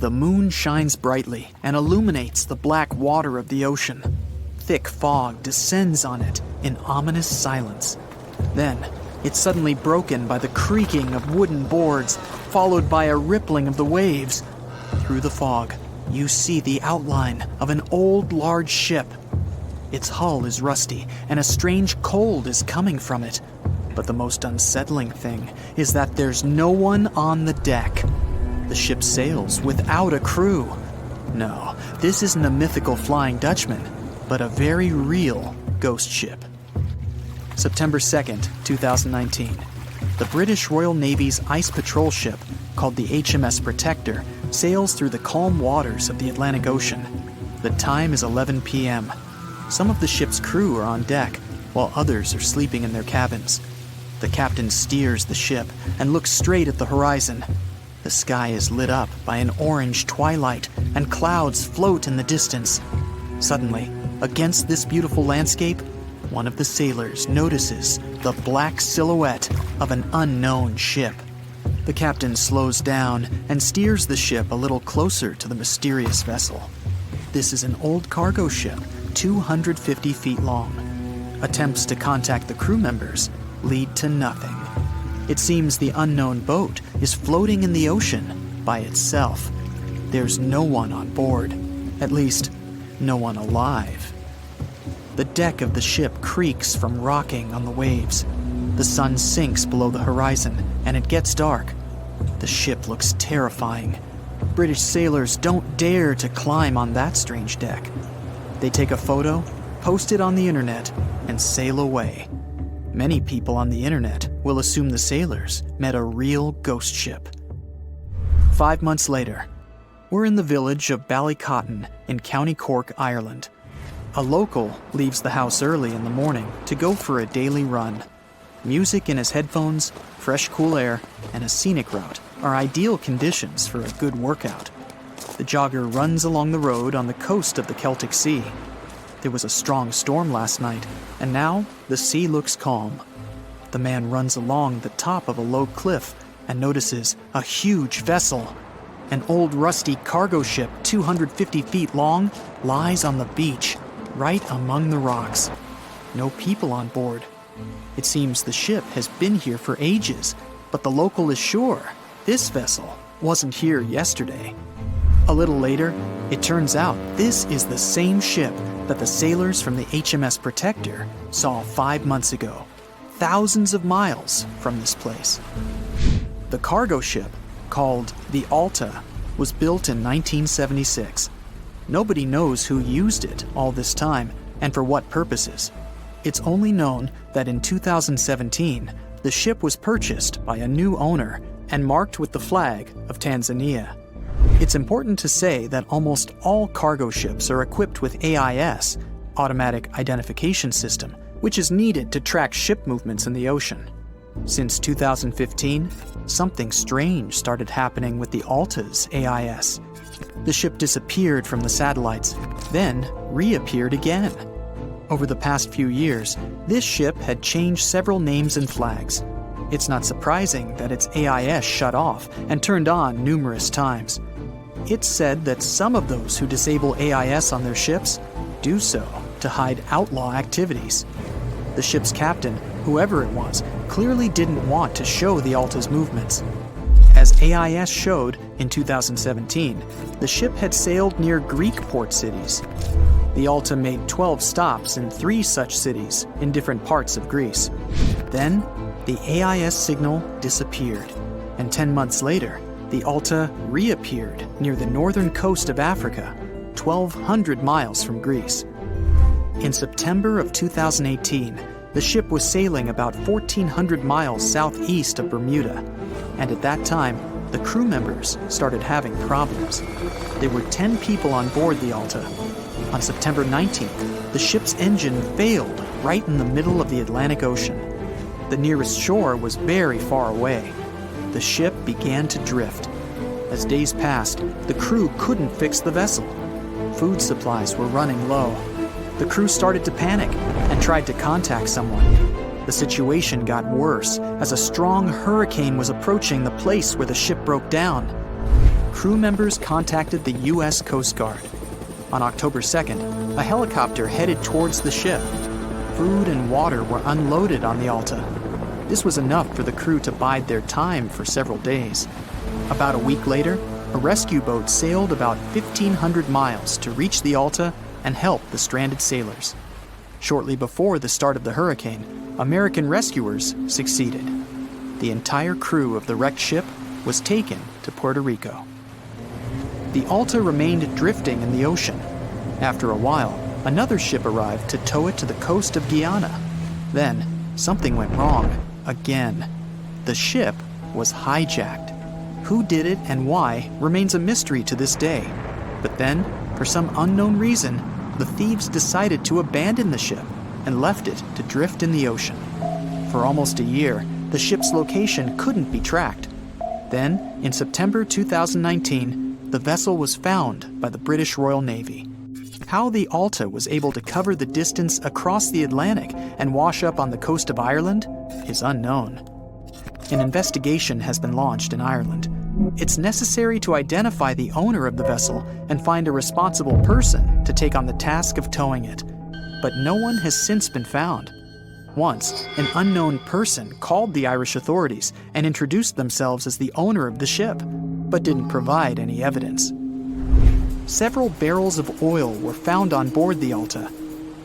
The moon shines brightly and illuminates the black water of the ocean. Thick fog descends on it in ominous silence. Then, it's suddenly broken by the creaking of wooden boards, followed by a rippling of the waves. Through the fog, you see the outline of an old, large ship. Its hull is rusty, and a strange cold is coming from it. But the most unsettling thing is that there's no one on the deck. The ship sails without a crew. No, this isn't a mythical Flying Dutchman, but a very real ghost ship. September 2nd, 2019. The British Royal Navy's ice patrol ship, called the HMS Protector, sails through the calm waters of the Atlantic Ocean. The time is 11 p.m. Some of the ship's crew are on deck, while others are sleeping in their cabins. The captain steers the ship and looks straight at the horizon. The sky is lit up by an orange twilight, and clouds float in the distance. Suddenly, against this beautiful landscape, one of the sailors notices the black silhouette of an unknown ship. The captain slows down and steers the ship a little closer to the mysterious vessel. This is an old cargo ship, 250 feet long. Attempts to contact the crew members lead to nothing. It seems the unknown boat is floating in the ocean by itself. There's no one on board, at least, no one alive. The deck of the ship creaks from rocking on the waves. The sun sinks below the horizon, and it gets dark. The ship looks terrifying. British sailors don't dare to climb on that strange deck. They take a photo, post it on the internet, and sail away. Many people on the internet will assume the sailors met a real ghost ship. 5 months later, we're in the village of Ballycotton in County Cork, Ireland. A local leaves the house early in the morning to go for a daily run. Music in his headphones, fresh cool air, and a scenic route are ideal conditions for a good workout. The jogger runs along the road on the coast of the Celtic Sea. There was a strong storm last night, and now the sea looks calm. The man runs along the top of a low cliff and notices a huge vessel. An old rusty cargo ship 250 feet long lies on the beach, right among the rocks. No people on board. It seems the ship has been here for ages, but the local is sure this vessel wasn't here yesterday. A little later, it turns out this is the same ship that the sailors from the HMS Protector saw 5 months ago, thousands of miles from this place. The cargo ship, called the Alta, was built in 1976. Nobody knows who used it all this time and for what purposes. It's only known that in 2017, the ship was purchased by a new owner and marked with the flag of Tanzania. It's important to say that almost all cargo ships are equipped with AIS, Automatic Identification System, which is needed to track ship movements in the ocean. Since 2015, something strange started happening with the Alta's AIS. The ship disappeared from the satellites, then reappeared again. Over the past few years, this ship had changed several names and flags. It's not surprising that its AIS shut off and turned on numerous times. It's said that some of those who disable AIS on their ships do so to hide outlaw activities. The ship's captain, whoever it was, clearly didn't want to show the Alta's movements. As AIS showed in 2017, the ship had sailed near Greek port cities. The Alta made 12 stops in 3 such cities in different parts of Greece. Then, the AIS signal disappeared, and 10 months later, the Alta reappeared near the northern coast of Africa, 1,200 miles from Greece. In September of 2018, the ship was sailing about 1,400 miles southeast of Bermuda, and at that time, the crew members started having problems. There were 10 people on board the Alta. On September 19th, the ship's engine failed right in the middle of the Atlantic Ocean. The nearest shore was very far away. The ship began to drift. As days passed, the crew couldn't fix the vessel. Food supplies were running low. The crew started to panic and tried to contact someone. The situation got worse as a strong hurricane was approaching the place where the ship broke down. crew members contacted the U.S. Coast Guard. On October 2nd, a helicopter headed towards the ship. Food and water were unloaded on the Alta. This was enough for the crew to bide their time for several days. About a week later, a rescue boat sailed about 1,500 miles to reach the Alta and help the stranded sailors. Shortly before the start of the hurricane, American rescuers succeeded. The entire crew of the wrecked ship was taken to Puerto Rico. The Alta remained drifting in the ocean. After a while, another ship arrived to tow it to the coast of Guyana. Then, something went wrong again. The ship was hijacked. Who did it and why remains a mystery to this day. But then, for some unknown reason, the thieves decided to abandon the ship and left it to drift in the ocean. For almost a year, the ship's location couldn't be tracked. Then, in September 2019, the vessel was found by the British Royal Navy. How the Alta was able to cover the distance across the Atlantic and wash up on the coast of Ireland is unknown. An investigation has been launched in Ireland. It's necessary to identify the owner of the vessel and find a responsible person to take on the task of towing it. But no one has since been found. Once, an unknown person called the Irish authorities and introduced themselves as the owner of the ship, but didn't provide any evidence. Several barrels of oil were found on board the Alta.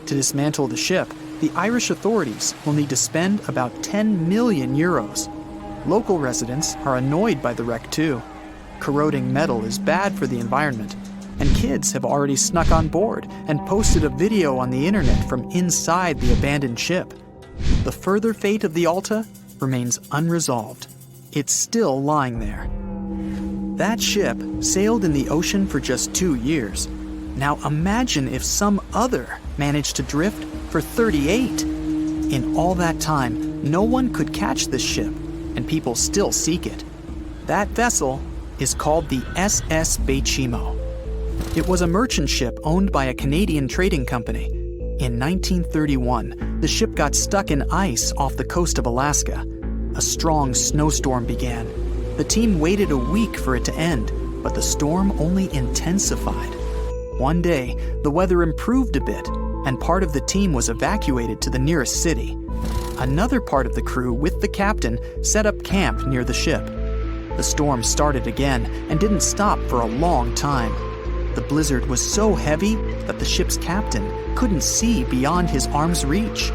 To dismantle the ship, the Irish authorities will need to spend about 10 million euros. Local residents are annoyed by the wreck too. Corroding metal is bad for the environment, and kids have already snuck on board and posted a video on the internet from inside the abandoned ship. The further fate of the Alta remains unresolved. It's still lying there. That ship sailed in the ocean for just 2 years. Now imagine if some other managed to drift for 38. In all that time, no one could catch this ship, and people still seek it. That vessel is called the SS Baychimo. It was a merchant ship owned by a Canadian trading company. In 1931, the ship got stuck in ice off the coast of Alaska. A strong snowstorm began. The team waited a week for it to end, but the storm only intensified. One day, the weather improved a bit, and part of the team was evacuated to the nearest city. Another part of the crew, with the captain, set up camp near the ship. The storm started again and didn't stop for a long time. The blizzard was so heavy that the ship's captain couldn't see beyond his arm's reach.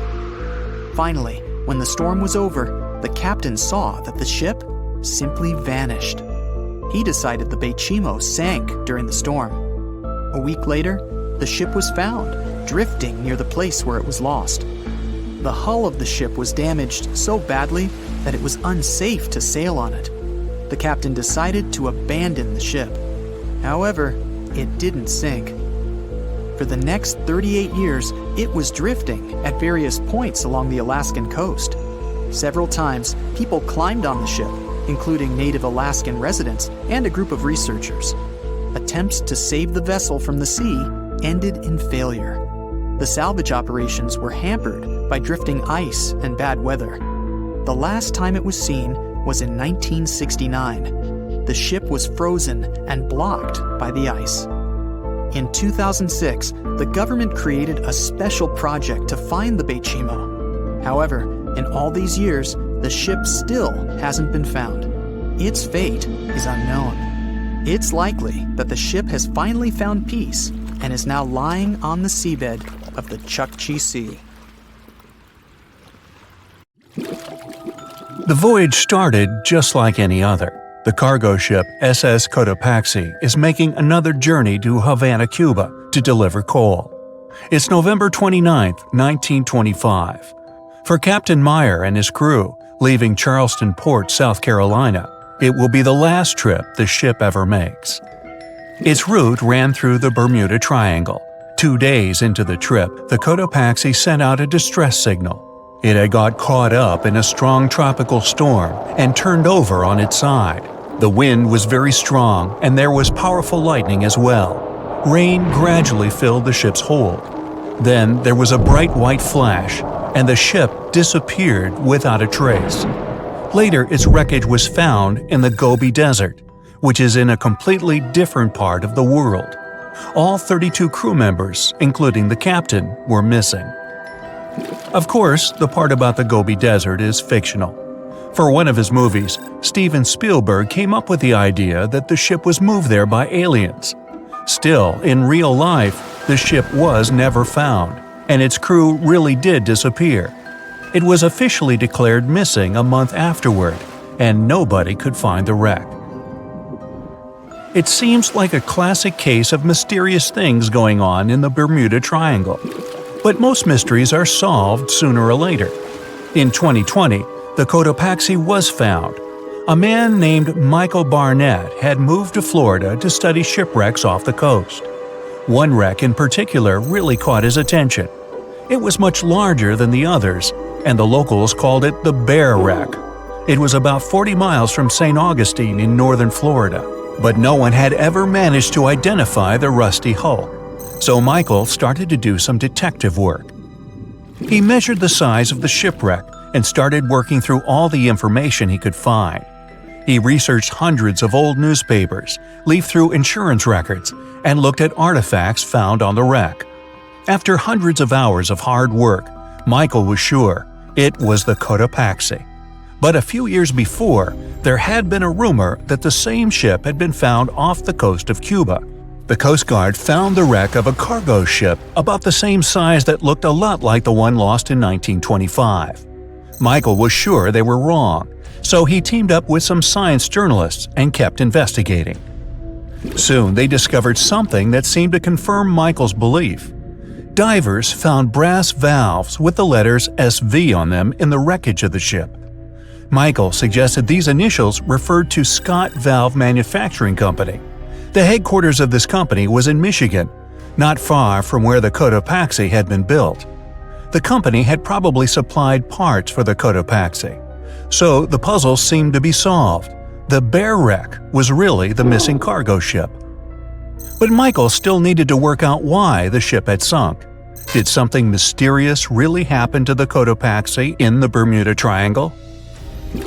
Finally, when the storm was over, the captain saw that the ship simply vanished. He decided the Baychimo sank during the storm. A week later, the ship was found, drifting near the place where it was lost. The hull of the ship was damaged so badly that it was unsafe to sail on it. The captain decided to abandon the ship. However, it didn't sink. For the next 38 years, it was drifting at various points along the Alaskan coast. Several times, people climbed on the ship, including native Alaskan residents and a group of researchers. Attempts to save the vessel from the sea ended in failure. The salvage operations were hampered by drifting ice and bad weather. The last time it was seen was in 1969. The ship was frozen and blocked by the ice. In 2006, the government created a special project to find the Baychimo. However, in all these years, the ship still hasn't been found. Its fate is unknown. It's likely that the ship has finally found peace and is now lying on the seabed of the Chukchi Sea. The voyage started just like any other. The cargo ship SS Cotopaxi is making another journey to Havana, Cuba to deliver coal. It's November 29, 1925. For Captain Meyer and his crew, leaving Charleston Port, South Carolina, it will be the last trip the ship ever makes. Its route ran through the Bermuda Triangle. 2 days into the trip, the Cotopaxi sent out a distress signal. It had got caught up in a strong tropical storm and turned over on its side. The wind was very strong and there was powerful lightning as well. Rain gradually filled the ship's hold. Then there was a bright white flash, and the ship disappeared without a trace. Later, its wreckage was found in the Gobi Desert, which is in a completely different part of the world. All 32 crew members, including the captain, were missing. Of course, the part about the Gobi Desert is fictional. For one of his movies, Steven Spielberg came up with the idea that the ship was moved there by aliens. Still, in real life, the ship was never found, and its crew really did disappear. It was officially declared missing a month afterward, and nobody could find the wreck. It seems like a classic case of mysterious things going on in the Bermuda Triangle. But most mysteries are solved sooner or later. In 2020, the Cotopaxi was found. A man named Michael Barnett had moved to Florida to study shipwrecks off the coast. One wreck in particular really caught his attention. It was much larger than the others, and the locals called it the Bear Wreck. It was about 40 miles from St. Augustine in northern Florida, but no one had ever managed to identify the rusty hull. So Michael started to do some detective work. He measured the size of the shipwreck and started working through all the information he could find. He researched hundreds of old newspapers, leafed through insurance records, and looked at artifacts found on the wreck. After hundreds of hours of hard work, Michael was sure it was the Cotopaxi. But a few years before, there had been a rumor that the same ship had been found off the coast of Cuba. The Coast Guard found the wreck of a cargo ship about the same size that looked a lot like the one lost in 1925. Michael was sure they were wrong, so he teamed up with some science journalists and kept investigating. Soon they discovered something that seemed to confirm Michael's belief. Divers found brass valves with the letters SV on them in the wreckage of the ship. Michael suggested these initials referred to Scott Valve Manufacturing Company. The headquarters of this company was in Michigan, not far from where the Cotopaxi had been built. The company had probably supplied parts for the Cotopaxi. So the puzzle seemed to be solved. The Bear Wreck was really the missing cargo ship. But Michael still needed to work out why the ship had sunk. Did something mysterious really happen to the Cotopaxi in the Bermuda Triangle?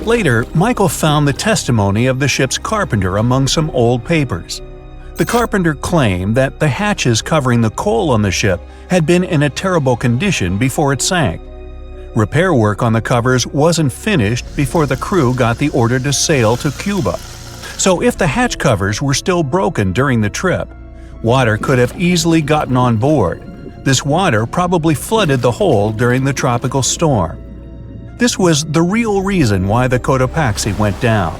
Later, Michael found the testimony of the ship's carpenter among some old papers. The carpenter claimed that the hatches covering the coal on the ship had been in a terrible condition before it sank. Repair work on the covers wasn't finished before the crew got the order to sail to Cuba. So if the hatch covers were still broken during the trip, water could have easily gotten on board. This water probably flooded the hole during the tropical storm. This was the real reason why the Cotopaxi went down.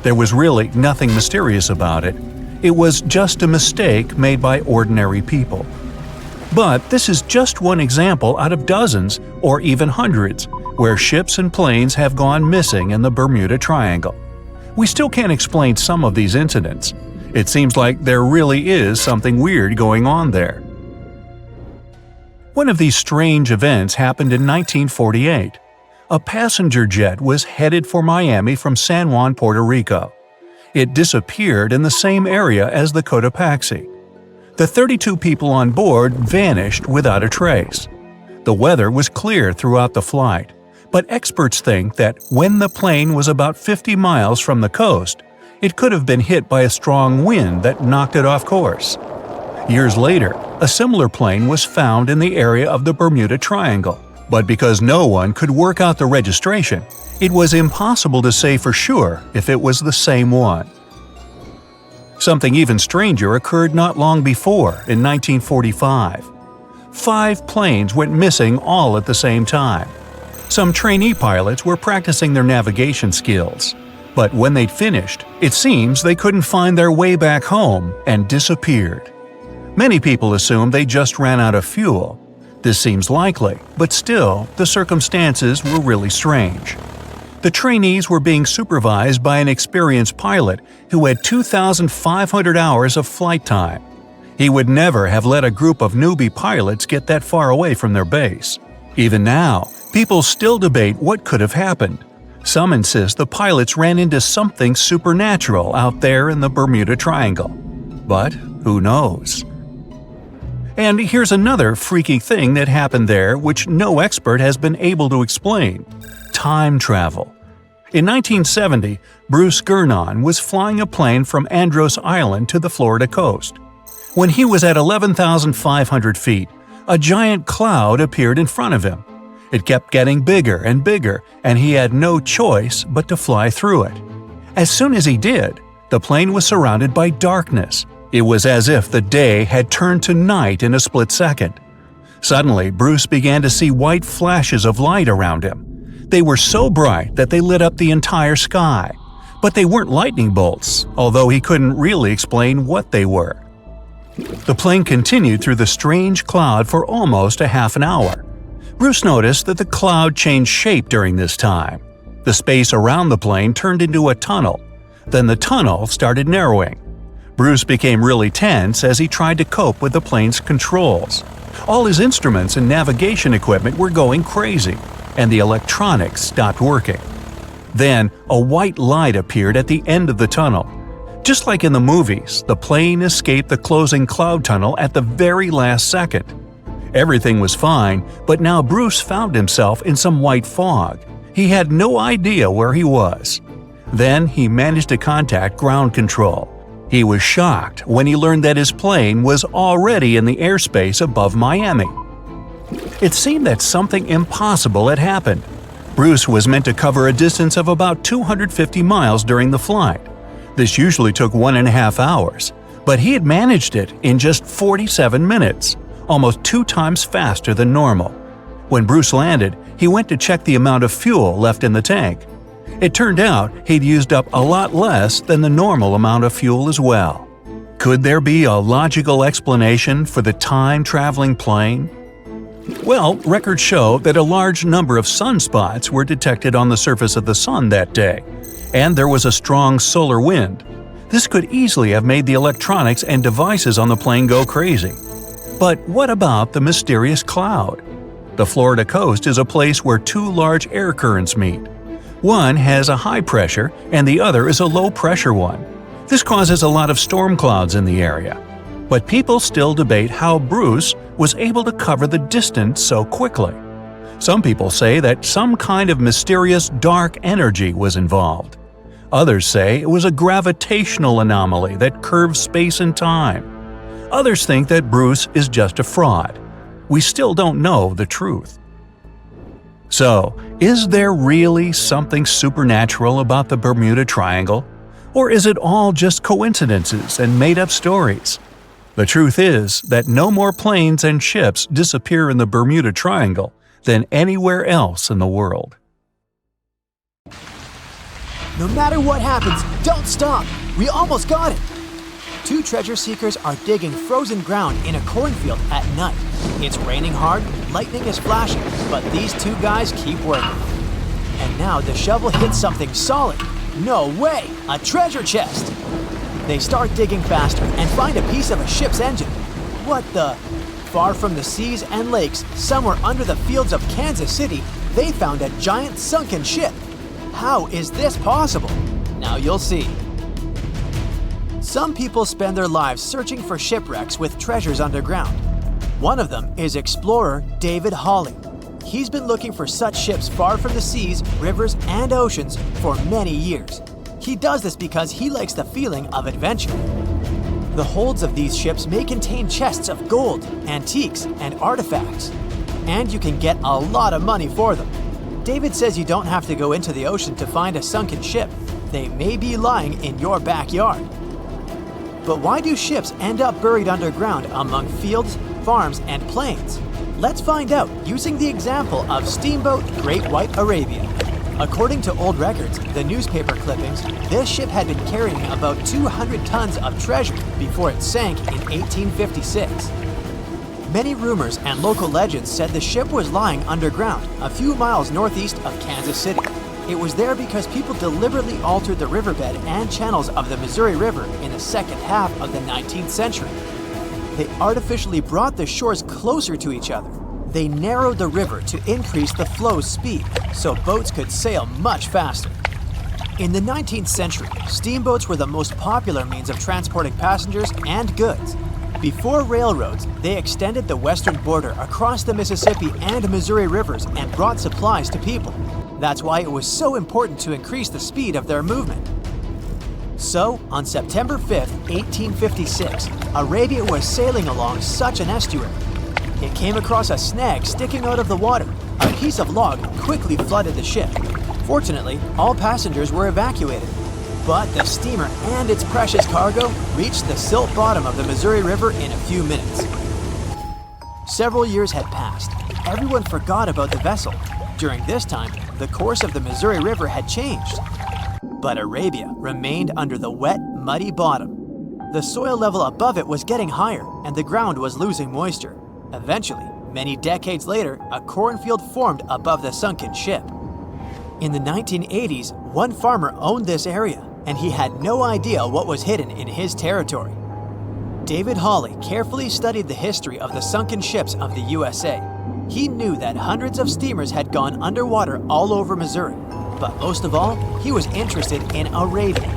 There was really nothing mysterious about it. It was just a mistake made by ordinary people. But this is just one example out of dozens, or even hundreds, where ships and planes have gone missing in the Bermuda Triangle. We still can't explain some of these incidents. It seems like there really is something weird going on there. One of these strange events happened in 1948. A passenger jet was headed for Miami from San Juan, Puerto Rico. It disappeared in the same area as the Cotopaxi. The 32 people on board vanished without a trace. The weather was clear throughout the flight, but experts think that when the plane was about 50 miles from the coast, it could have been hit by a strong wind that knocked it off course. Years later, a similar plane was found in the area of the Bermuda Triangle, but because no one could work out the registration, it was impossible to say for sure if it was the same one. Something even stranger occurred not long before, in 1945. 5 planes went missing all at the same time. Some trainee pilots were practicing their navigation skills, but when they'd finished, it seems they couldn't find their way back home and disappeared. Many people assume they just ran out of fuel. This seems likely, but still, the circumstances were really strange. The trainees were being supervised by an experienced pilot who had 2,500 hours of flight time. He would never have let a group of newbie pilots get that far away from their base. Even now, people still debate what could have happened. Some insist the pilots ran into something supernatural out there in the Bermuda Triangle. But who knows? And here's another freaky thing that happened there which no expert has been able to explain: time travel. In 1970, Bruce Gernon was flying a plane from Andros Island to the Florida coast. When he was at 11,500 feet, a giant cloud appeared in front of him. It kept getting bigger and bigger, and he had no choice but to fly through it. As soon as he did, the plane was surrounded by darkness. It was as if the day had turned to night in a split second. Suddenly, Bruce began to see white flashes of light around him. They were so bright that they lit up the entire sky. But they weren't lightning bolts, although he couldn't really explain what they were. The plane continued through the strange cloud for almost a half an hour. Bruce noticed that the cloud changed shape during this time. The space around the plane turned into a tunnel. Then the tunnel started narrowing. Bruce became really tense as he tried to cope with the plane's controls. All his instruments and navigation equipment were going crazy, and the electronics stopped working. Then, a white light appeared at the end of the tunnel. Just like in the movies, the plane escaped the closing cloud tunnel at the very last second. Everything was fine, but now Bruce found himself in some white fog. He had no idea where he was. Then he managed to contact ground control. He was shocked when he learned that his plane was already in the airspace above Miami. It seemed that something impossible had happened. Bruce was meant to cover a distance of about 250 miles during the flight. This usually took 1.5 hours, but he had managed it in just 47 minutes, almost 2 times faster than normal. When Bruce landed, he went to check the amount of fuel left in the tank. It turned out he'd used up a lot less than the normal amount of fuel as well. Could there be a logical explanation for the time-traveling plane? Well, records show that a large number of sunspots were detected on the surface of the sun that day, and there was a strong solar wind. This could easily have made the electronics and devices on the plane go crazy. But what about the mysterious cloud? The Florida coast is a place where 2 large air currents meet. One has a high pressure and the other is a low pressure one. This causes a lot of storm clouds in the area. But people still debate how Bruce was able to cover the distance so quickly. Some people say that some kind of mysterious dark energy was involved. Others say it was a gravitational anomaly that curves space and time. Others think that Bruce is just a fraud. We still don't know the truth. So, is there really something supernatural about the Bermuda Triangle? Or is it all just coincidences and made-up stories? The truth is that no more planes and ships disappear in the Bermuda Triangle than anywhere else in the world. No matter what happens, don't stop! We almost got it! 2 treasure seekers are digging frozen ground in a cornfield at night. It's raining hard, lightning is flashing, but these 2 guys keep working. And now the shovel hits something solid. No way! A treasure chest! They start digging faster and find a piece of a ship's engine. What the? Far from the seas and lakes, somewhere under the fields of Kansas City, they found a giant sunken ship. How is this possible? Now you'll see. Some people spend their lives searching for shipwrecks with treasures underground. One of them is explorer David Hawley. He's been looking for such ships far from the seas, rivers, and oceans for many years. He does this because he likes the feeling of adventure. The holds of these ships may contain chests of gold, antiques, and artifacts. And you can get a lot of money for them. David says you don't have to go into the ocean to find a sunken ship. They may be lying in your backyard. But why do ships end up buried underground among fields, farms, and plains? Let's find out using the example of steamboat Great White Arabia. According to old records, the newspaper clippings, this ship had been carrying about 200 tons of treasure before it sank in 1856. Many rumors and local legends said the ship was lying underground a few miles northeast of Kansas City. It was there because people deliberately altered the riverbed and channels of the Missouri River in the second half of the 19th century. They artificially brought the shores closer to each other. They narrowed the river to increase the flow's speed, so boats could sail much faster. In the 19th century, steamboats were the most popular means of transporting passengers and goods. Before railroads, they extended the western border across the Mississippi and Missouri rivers and brought supplies to people. That's why it was so important to increase the speed of their movement. So, on September 5th, 1856, Arabia was sailing along such an estuary. It came across a snag sticking out of the water. A piece of log quickly flooded the ship. Fortunately, all passengers were evacuated. But the steamer and its precious cargo reached the silt bottom of the Missouri River in a few minutes. Several years had passed. Everyone forgot about the vessel. During this time, the course of the Missouri River had changed. But Arabia remained under the wet, muddy bottom. The soil level above it was getting higher, and the ground was losing moisture. Eventually, many decades later, a cornfield formed above the sunken ship. In the 1980s, one farmer owned this area, and he had no idea what was hidden in his territory. David Hawley carefully studied the history of the sunken ships of the USA. He knew that hundreds of steamers had gone underwater all over Missouri, but most of all, he was interested in Arabia,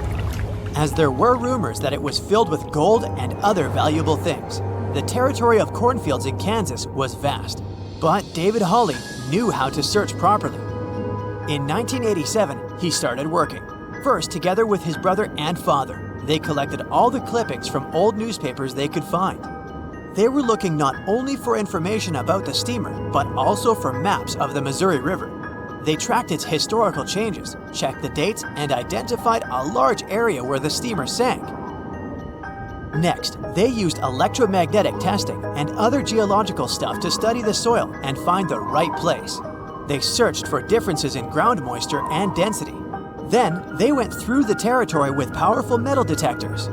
as there were rumors that it was filled with gold and other valuable things. The territory of cornfields in Kansas was vast, but David Hawley knew how to search properly. In 1987, he started working, first together with his brother and father. They collected all the clippings from old newspapers they could find. They were looking not only for information about the steamer, but also for maps of the Missouri River. They tracked its historical changes, checked the dates, and identified a large area where the steamer sank. Next, they used electromagnetic testing and other geological stuff to study the soil and find the right place. They searched for differences in ground moisture and density. Then, they went through the territory with powerful metal detectors.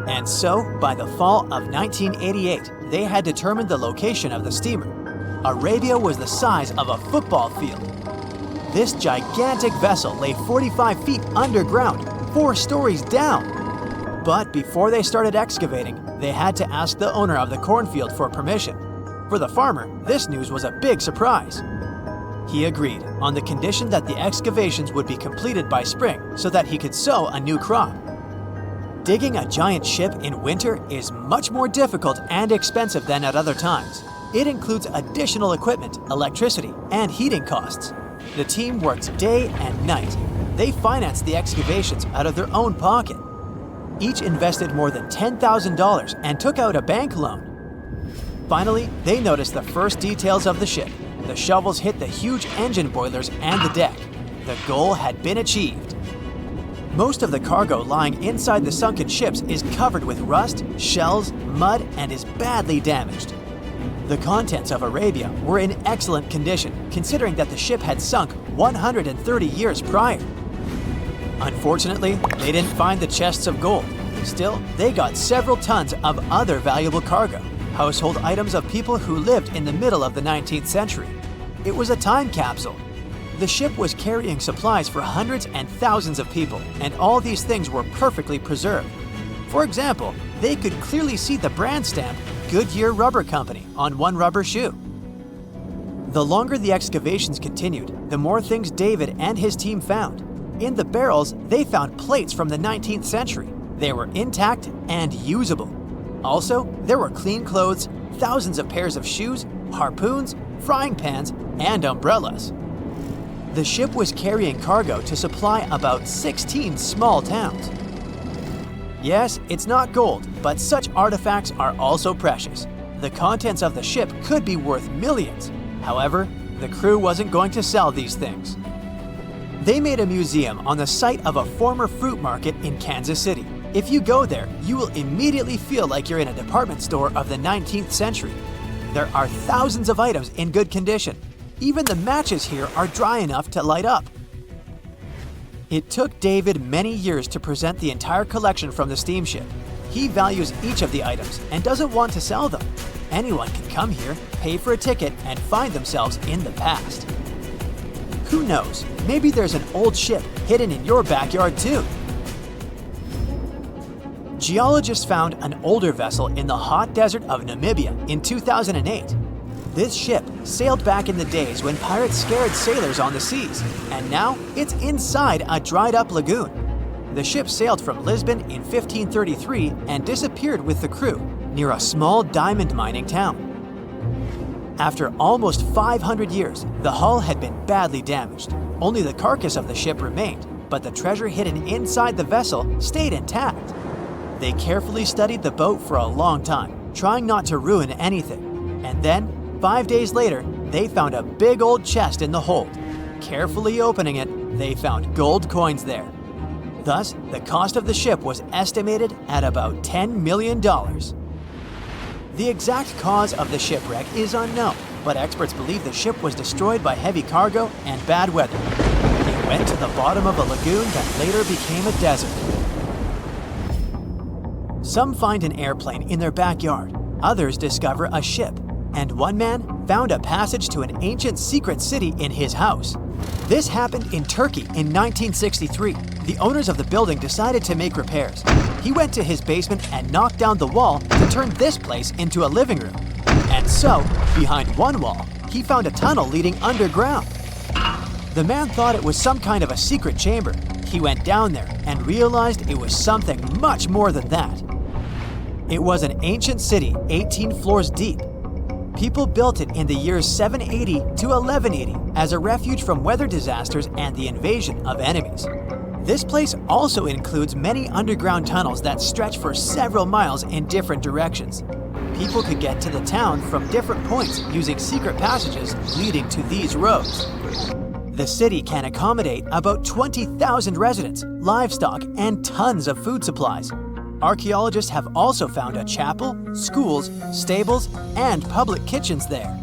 And so, by the fall of 1988, they had determined the location of the steamer. Arabia was the size of a football field. This gigantic vessel lay 45 feet underground, 4 stories down. But before they started excavating, they had to ask the owner of the cornfield for permission. For the farmer, this news was a big surprise. He agreed on the condition that the excavations would be completed by spring so that he could sow a new crop. Digging a giant ship in winter is much more difficult and expensive than at other times. It includes additional equipment, electricity, and heating costs. The team worked day and night. They financed the excavations out of their own pocket. Each invested more than $10,000 and took out a bank loan. Finally, they noticed the first details of the ship. The shovels hit the huge engine boilers and the deck. The goal had been achieved. Most of the cargo lying inside the sunken ships is covered with rust, shells, mud, and is badly damaged. The contents of Arabia were in excellent condition, considering that the ship had sunk 130 years prior. Unfortunately, they didn't find the chests of gold. Still, they got several tons of other valuable cargo, household items of people who lived in the middle of the 19th century. It was a time capsule. The ship was carrying supplies for hundreds and thousands of people, and all these things were perfectly preserved. For example, they could clearly see the brand stamp Goodyear Rubber Company on one rubber shoe. The longer the excavations continued, the more things David and his team found. In the barrels, they found plates from the 19th century. They were intact and usable. Also, there were clean clothes, thousands of pairs of shoes, harpoons, frying pans, and umbrellas. The ship was carrying cargo to supply about 16 small towns. Yes, it's not gold, but such artifacts are also precious. The contents of the ship could be worth millions. However, the crew wasn't going to sell these things. They made a museum on the site of a former fruit market in Kansas City. If you go there, you will immediately feel like you're in a department store of the 19th century. There are thousands of items in good condition. Even the matches here are dry enough to light up. It took David many years to present the entire collection from the steamship. He values each of the items and doesn't want to sell them. Anyone can come here, pay for a ticket, and find themselves in the past. Who knows, maybe there's an old ship hidden in your backyard too. Geologists found an older vessel in the hot desert of Namibia in 2008. This ship sailed back in the days when pirates scared sailors on the seas, and now it's inside a dried-up lagoon. The ship sailed from Lisbon in 1533 and disappeared with the crew near a small diamond mining town. After almost 500 years, the hull had been badly damaged. Only the carcass of the ship remained, but the treasure hidden inside the vessel stayed intact. They carefully studied the boat for a long time, trying not to ruin anything. And then, 5 days later, they found a big old chest in the hold. Carefully opening it, they found gold coins there. Thus, the cost of the ship was estimated at about $10 million. The exact cause of the shipwreck is unknown, but experts believe the ship was destroyed by heavy cargo and bad weather. It went to the bottom of a lagoon that later became a desert. Some find an airplane in their backyard, others discover a ship, and one man found a passage to an ancient secret city in his house. This happened in Turkey in 1963. The owners of the building decided to make repairs. He went to his basement and knocked down the wall to turn this place into a living room. And so, behind one wall, he found a tunnel leading underground. The man thought it was some kind of a secret chamber. He went down there and realized it was something much more than that. It was an ancient city 18 floors deep. People built it in the years 780 to 1180 as a refuge from weather disasters and the invasion of enemies. This place also includes many underground tunnels that stretch for several miles in different directions. People could get to the town from different points using secret passages leading to these roads. The city can accommodate about 20,000 residents, livestock, and tons of food supplies. Archaeologists have also found a chapel, schools, stables, and public kitchens there.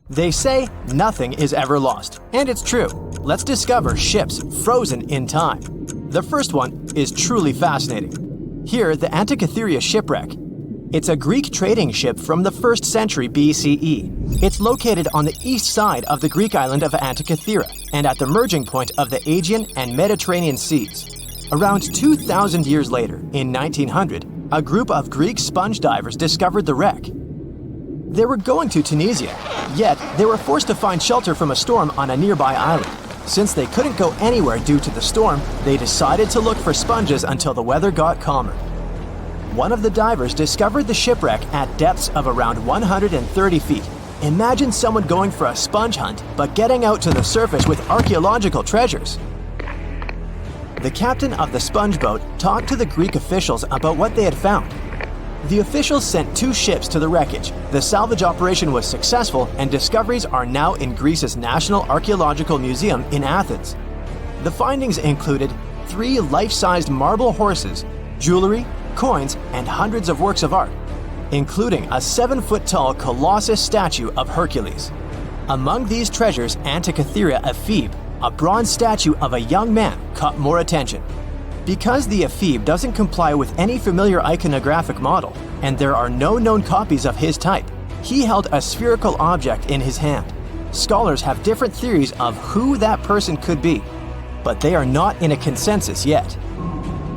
They say nothing is ever lost, and it's true. Let's discover ships frozen in time. The first one is truly fascinating. Here, the Antikythera shipwreck. It's a Greek trading ship from the 1st century BCE. It's located on the east side of the Greek island of Antikythera and at the merging point of the Aegean and Mediterranean seas. Around 2,000 years later, in 1900, a group of Greek sponge divers discovered the wreck. They were going to Tunisia, yet they were forced to find shelter from a storm on a nearby island. Since they couldn't go anywhere due to the storm, they decided to look for sponges until the weather got calmer. One of the divers discovered the shipwreck at depths of around 130 feet. Imagine someone going for a sponge hunt, but getting out to the surface with archaeological treasures. The captain of the sponge boat talked to the Greek officials about what they had found. The officials sent 2 ships to the wreckage. The salvage operation was successful, and discoveries are now in Greece's National Archaeological Museum in Athens. The findings included 3 life-sized marble horses, jewelry, coins, and hundreds of works of art, including a 7-foot-tall colossus statue of Hercules. Among these treasures, Antikythera ephebe, a bronze statue of a young man, caught more attention. Because the ephebe doesn't comply with any familiar iconographic model, and there are no known copies of his type, he held a spherical object in his hand. Scholars have different theories of who that person could be, but they are not in a consensus yet.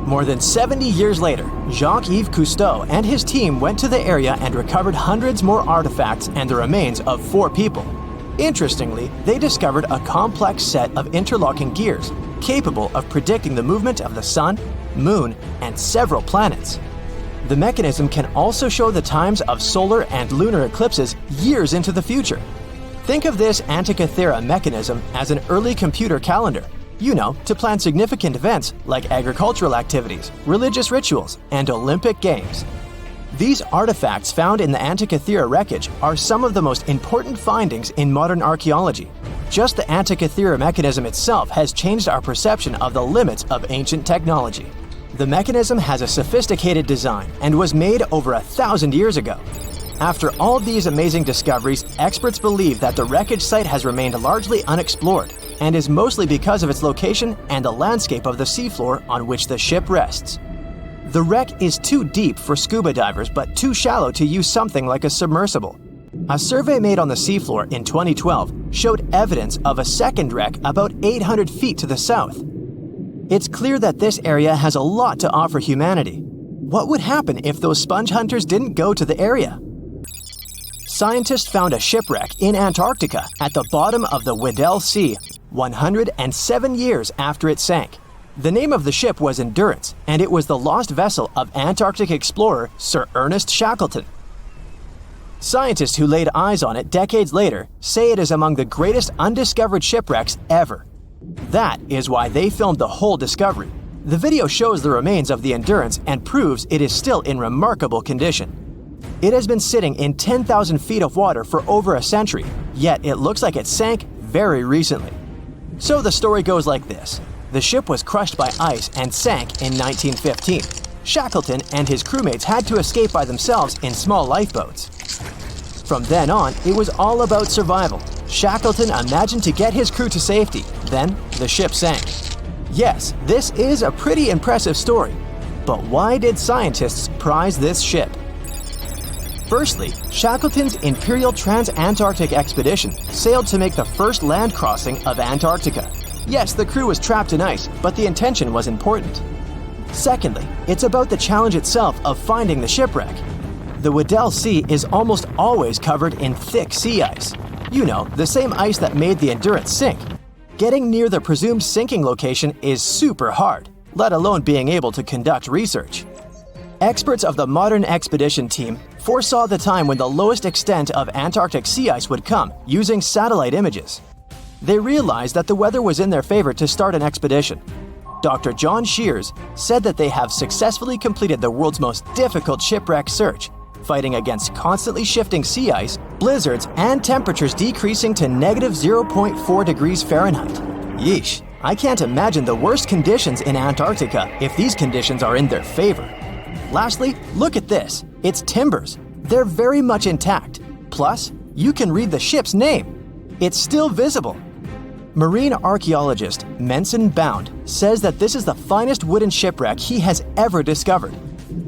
More than 70 years later, Jacques-Yves Cousteau and his team went to the area and recovered hundreds more artifacts and the remains of 4 people. Interestingly, they discovered a complex set of interlocking gears, capable of predicting the movement of the sun, moon, and several planets. The mechanism can also show the times of solar and lunar eclipses years into the future. Think of this Antikythera mechanism as an early computer calendar, to plan significant events like agricultural activities, religious rituals, and Olympic Games. These artifacts found in the Antikythera wreckage are some of the most important findings in modern archaeology. Just the Antikythera mechanism itself has changed our perception of the limits of ancient technology. The mechanism has a sophisticated design and was made over 1,000 years ago. After all these amazing discoveries, experts believe that the wreckage site has remained largely unexplored, and is mostly because of its location and the landscape of the seafloor on which the ship rests. The wreck is too deep for scuba divers but too shallow to use something like a submersible. A survey made on the seafloor in 2012 showed evidence of a second wreck about 800 feet to the south. It's clear that this area has a lot to offer humanity. What would happen if those sponge hunters didn't go to the area? Scientists found a shipwreck in Antarctica at the bottom of the Weddell Sea, 107 years after it sank. The name of the ship was Endurance, and it was the lost vessel of Antarctic explorer Sir Ernest Shackleton. Scientists who laid eyes on it decades later say it is among the greatest undiscovered shipwrecks ever. That is why they filmed the whole discovery. The video shows the remains of the Endurance and proves it is still in remarkable condition. It has been sitting in 10,000 feet of water for over a century, yet it looks like it sank very recently. So the story goes like this. The ship was crushed by ice and sank in 1915. Shackleton and his crewmates had to escape by themselves in small lifeboats. From then on, it was all about survival. Shackleton imagined to get his crew to safety, then the ship sank. Yes, this is a pretty impressive story, but why did scientists prize this ship? Firstly, Shackleton's Imperial Trans-Antarctic Expedition sailed to make the first land crossing of Antarctica. Yes, the crew was trapped in ice, but the intention was important. Secondly, it's about the challenge itself of finding the shipwreck. The Weddell Sea is almost always covered in thick sea ice. You know, the same ice that made the Endurance sink. Getting near the presumed sinking location is super hard, let alone being able to conduct research. Experts of the modern expedition team foresaw the time when the lowest extent of Antarctic sea ice would come using satellite images. They realized that the weather was in their favor to start an expedition. Dr. John Shears said that they have successfully completed the world's most difficult shipwreck search, fighting against constantly shifting sea ice, blizzards, and temperatures decreasing to -0.4 degrees Fahrenheit. Yeesh, I can't imagine the worst conditions in Antarctica if these conditions are in their favor. Lastly, look at this. It's timbers. They're very much intact. Plus, you can read the ship's name. It's still visible. Marine archaeologist Menson Bound says that this is the finest wooden shipwreck he has ever discovered.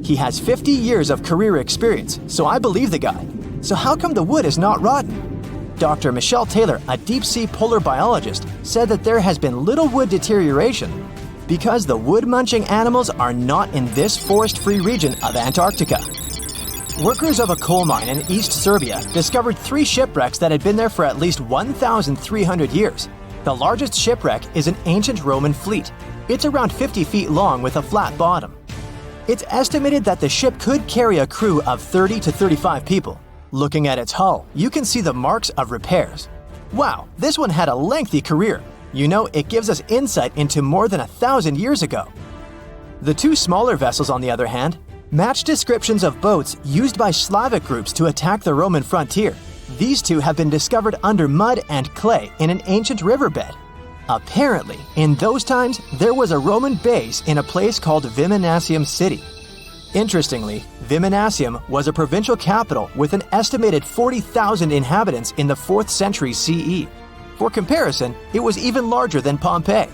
He has 50 years of career experience, so I believe the guy. So how come the wood is not rotten? Dr. Michelle Taylor, a deep-sea polar biologist, said that there has been little wood deterioration because the wood-munching animals are not in this forest-free region of Antarctica. Workers of a coal mine in East Serbia discovered 3 shipwrecks that had been there for at least 1,300 years. The largest shipwreck is an ancient Roman fleet. It's around 50 feet long with a flat bottom. It's estimated that the ship could carry a crew of 30 to 35 people. Looking at its hull, you can see the marks of repairs. Wow, this one had a lengthy career. You know, it gives us insight into more than 1,000 years ago. The 2 smaller vessels, on the other hand, match descriptions of boats used by Slavic groups to attack the Roman frontier. These 2 have been discovered under mud and clay in an ancient riverbed. Apparently, in those times, there was a Roman base in a place called Viminacium City. Interestingly, Viminacium was a provincial capital with an estimated 40,000 inhabitants in the 4th century CE. For comparison, it was even larger than Pompeii.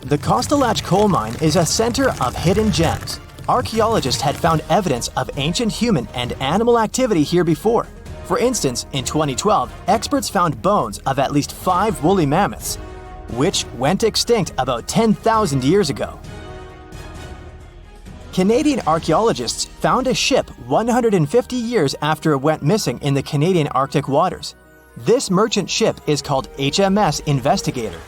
The Kostelach coal mine is a center of hidden gems. Archaeologists had found evidence of ancient human and animal activity here before. For instance, in 2012, experts found bones of at least 5 woolly mammoths, which went extinct about 10,000 years ago. Canadian archaeologists found a ship 150 years after it went missing in the Canadian Arctic waters. This merchant ship is called HMS Investigator.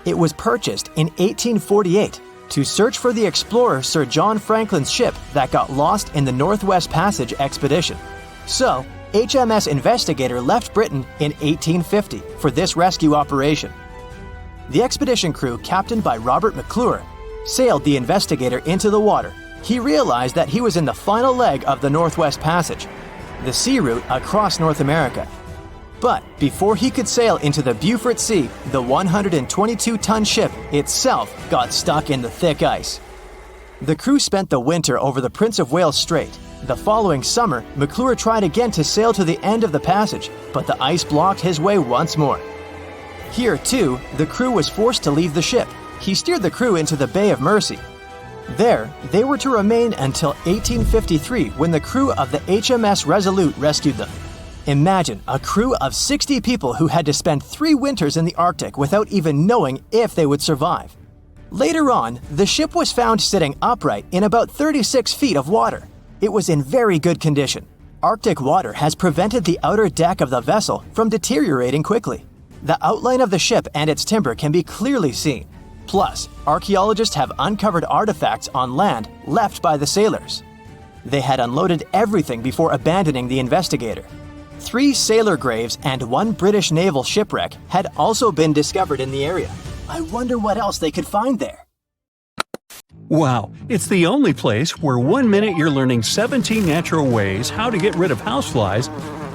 It was purchased in 1848 to search for the explorer Sir John Franklin's ship that got lost in the Northwest Passage expedition. So, HMS Investigator left Britain in 1850 for this rescue operation. The expedition crew, captained by Robert McClure, sailed the Investigator into the water. He realized that he was in the final leg of the Northwest Passage, the sea route across North America. But before he could sail into the Beaufort Sea, the 122-ton ship itself got stuck in the thick ice. The crew spent the winter over the Prince of Wales Strait. The following summer, McClure tried again to sail to the end of the passage, but the ice blocked his way once more. Here, too, the crew was forced to leave the ship. He steered the crew into the Bay of Mercy. There, they were to remain until 1853 when the crew of the HMS Resolute rescued them. Imagine a crew of 60 people who had to spend 3 winters in the Arctic without even knowing if they would survive. Later on, the ship was found sitting upright in about 36 feet of water. It was in very good condition. Arctic water has prevented the outer deck of the vessel from deteriorating quickly. The outline of the ship and its timber can be clearly seen. Plus, archaeologists have uncovered artifacts on land left by the sailors. They had unloaded everything before abandoning the Investigator. 3 sailor graves and 1 British naval shipwreck had also been discovered in the area. I wonder what else they could find there. Wow, it's the only place where 1 minute you're learning 17 natural ways how to get rid of houseflies,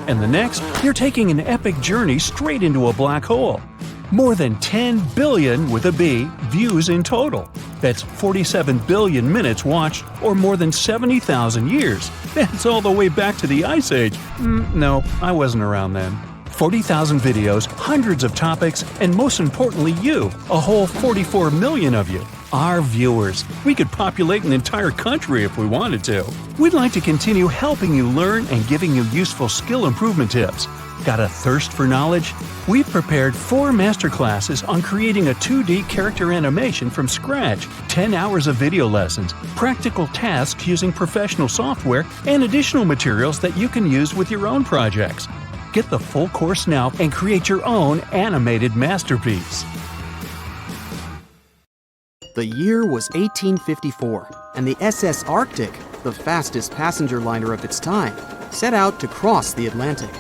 and the next, you're taking an epic journey straight into a black hole. More than 10 billion, with a B, views in total. That's 47 billion minutes watched, or more than 70,000 years. That's all the way back to the Ice Age. No, I wasn't around then. 40,000 videos, hundreds of topics, and most importantly you, a whole 44 million of you. Our viewers. We could populate an entire country if we wanted to. We'd like to continue helping you learn and giving you useful skill improvement tips. Got a thirst for knowledge? We've prepared 4 masterclasses on creating a 2D character animation from scratch, 10 hours of video lessons, practical tasks using professional software, and additional materials that you can use with your own projects. Get the full course now and create your own animated masterpiece. The year was 1854, and the SS Arctic, the fastest passenger liner of its time, set out to cross the Atlantic.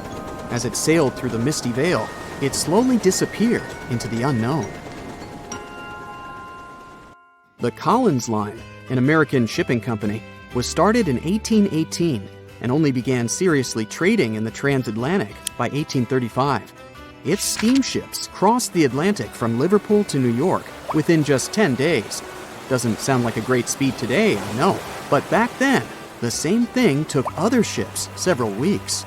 As it sailed through the misty veil, it slowly disappeared into the unknown. The Collins Line, an American shipping company, was started in 1818 and only began seriously trading in the transatlantic by 1835. Its steamships crossed the Atlantic from Liverpool to New York within just 10 days. Doesn't sound like a great speed today, I know, but back then, the same thing took other ships several weeks.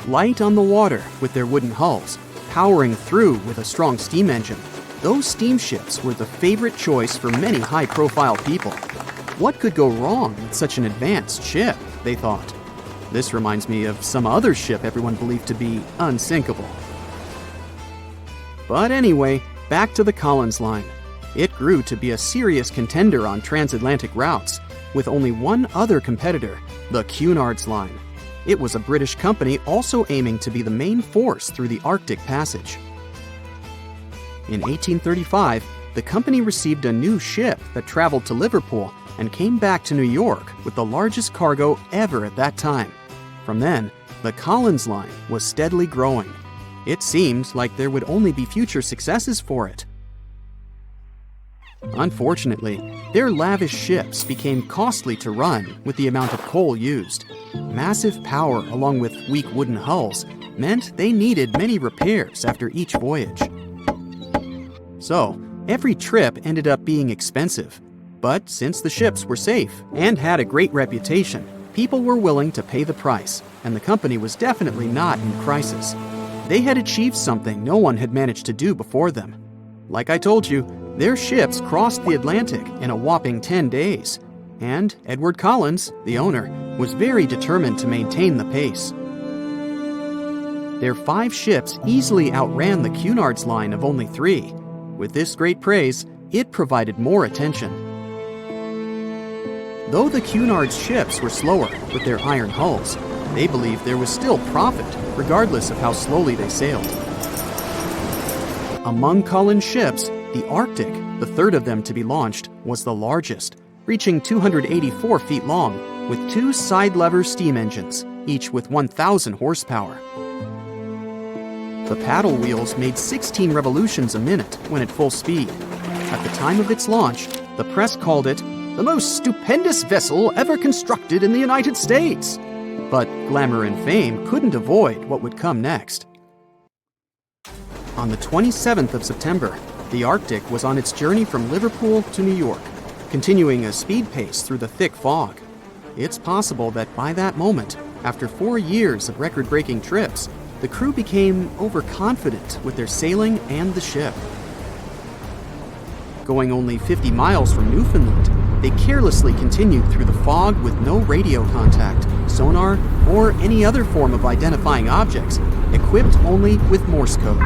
Light on the water with their wooden hulls, powering through with a strong steam engine, those steamships were the favorite choice for many high-profile people. What could go wrong with such an advanced ship, they thought. This reminds me of some other ship everyone believed to be unsinkable. But anyway, back to the Collins Line. It grew to be a serious contender on transatlantic routes, with only one other competitor, the Cunard's Line. It was a British company also aiming to be the main force through the Arctic Passage. In 1835, the company received a new ship that traveled to Liverpool and came back to New York with the largest cargo ever at that time. From then, the Collins Line was steadily growing. It seemed like there would only be future successes for it. Unfortunately, their lavish ships became costly to run with the amount of coal used. Massive power along with weak wooden hulls meant they needed many repairs after each voyage. So, every trip ended up being expensive. But since the ships were safe and had a great reputation, people were willing to pay the price, and the company was definitely not in crisis. They had achieved something no one had managed to do before them. Like I told you, their ships crossed the Atlantic in a whopping 10 days, and Edward Collins, the owner, was very determined to maintain the pace. Their 5 ships easily outran the Cunard's Line of only 3. With this great praise, it provided more attention. Though the Cunard's ships were slower with their iron hulls, they believed there was still profit, regardless of how slowly they sailed. Among Collins' ships, the Arctic, the third of them to be launched, was the largest, reaching 284 feet long, with 2 side-lever steam engines, each with 1,000 horsepower. The paddle wheels made 16 revolutions a minute when at full speed. At the time of its launch, the press called it the most stupendous vessel ever constructed in the United States. But glamour and fame couldn't avoid what would come next. On the 27th of September, the Arctic was on its journey from Liverpool to New York, continuing a speed pace through the thick fog. It's possible that by that moment, after 4 years of record-breaking trips, the crew became overconfident with their sailing and the ship. Going only 50 miles from Newfoundland, they carelessly continued through the fog with no radio contact, sonar, or any other form of identifying objects, equipped only with Morse code.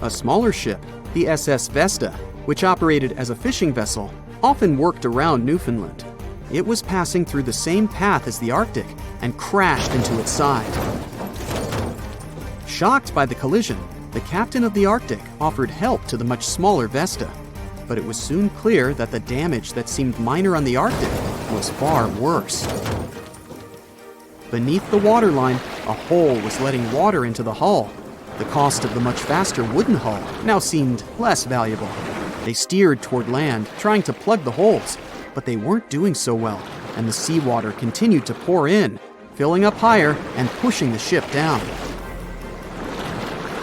A smaller ship, the SS Vesta, which operated as a fishing vessel, often worked around Newfoundland. It was passing through the same path as the Arctic and crashed into its side. Shocked by the collision, the captain of the Arctic offered help to the much smaller Vesta, but it was soon clear that the damage that seemed minor on the Arctic was far worse. Beneath the waterline, a hole was letting water into the hull. The cost of the much faster wooden hull now seemed less valuable. They steered toward land, trying to plug the holes, but they weren't doing so well, and the seawater continued to pour in, filling up higher and pushing the ship down.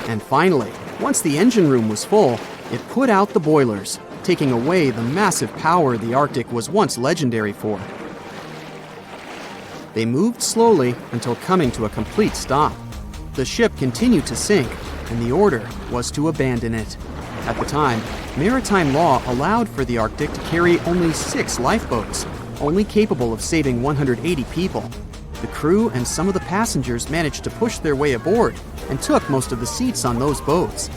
And finally, once the engine room was full, it put out the boilers, taking away the massive power the Arctic was once legendary for. They moved slowly until coming to a complete stop. The ship continued to sink, and the order was to abandon it. At the time, maritime law allowed for the Arctic to carry only 6 lifeboats, only capable of saving 180 people. The crew and some of the passengers managed to push their way aboard and took most of the seats on those boats.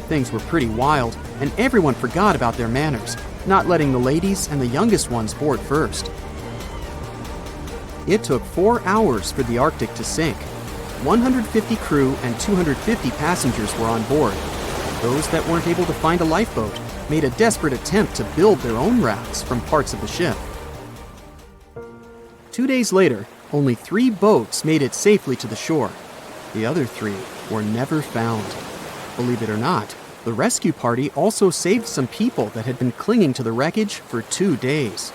Things were pretty wild, and everyone forgot about their manners, not letting the ladies and the youngest ones board first. It took 4 hours for the Arctic to sink. 150 crew and 250 passengers were on board. Those that weren't able to find a lifeboat made a desperate attempt to build their own rafts from parts of the ship. 2 days later, only 3 boats made it safely to the shore. The other 3 were never found. Believe it or not, the rescue party also saved some people that had been clinging to the wreckage for 2 days.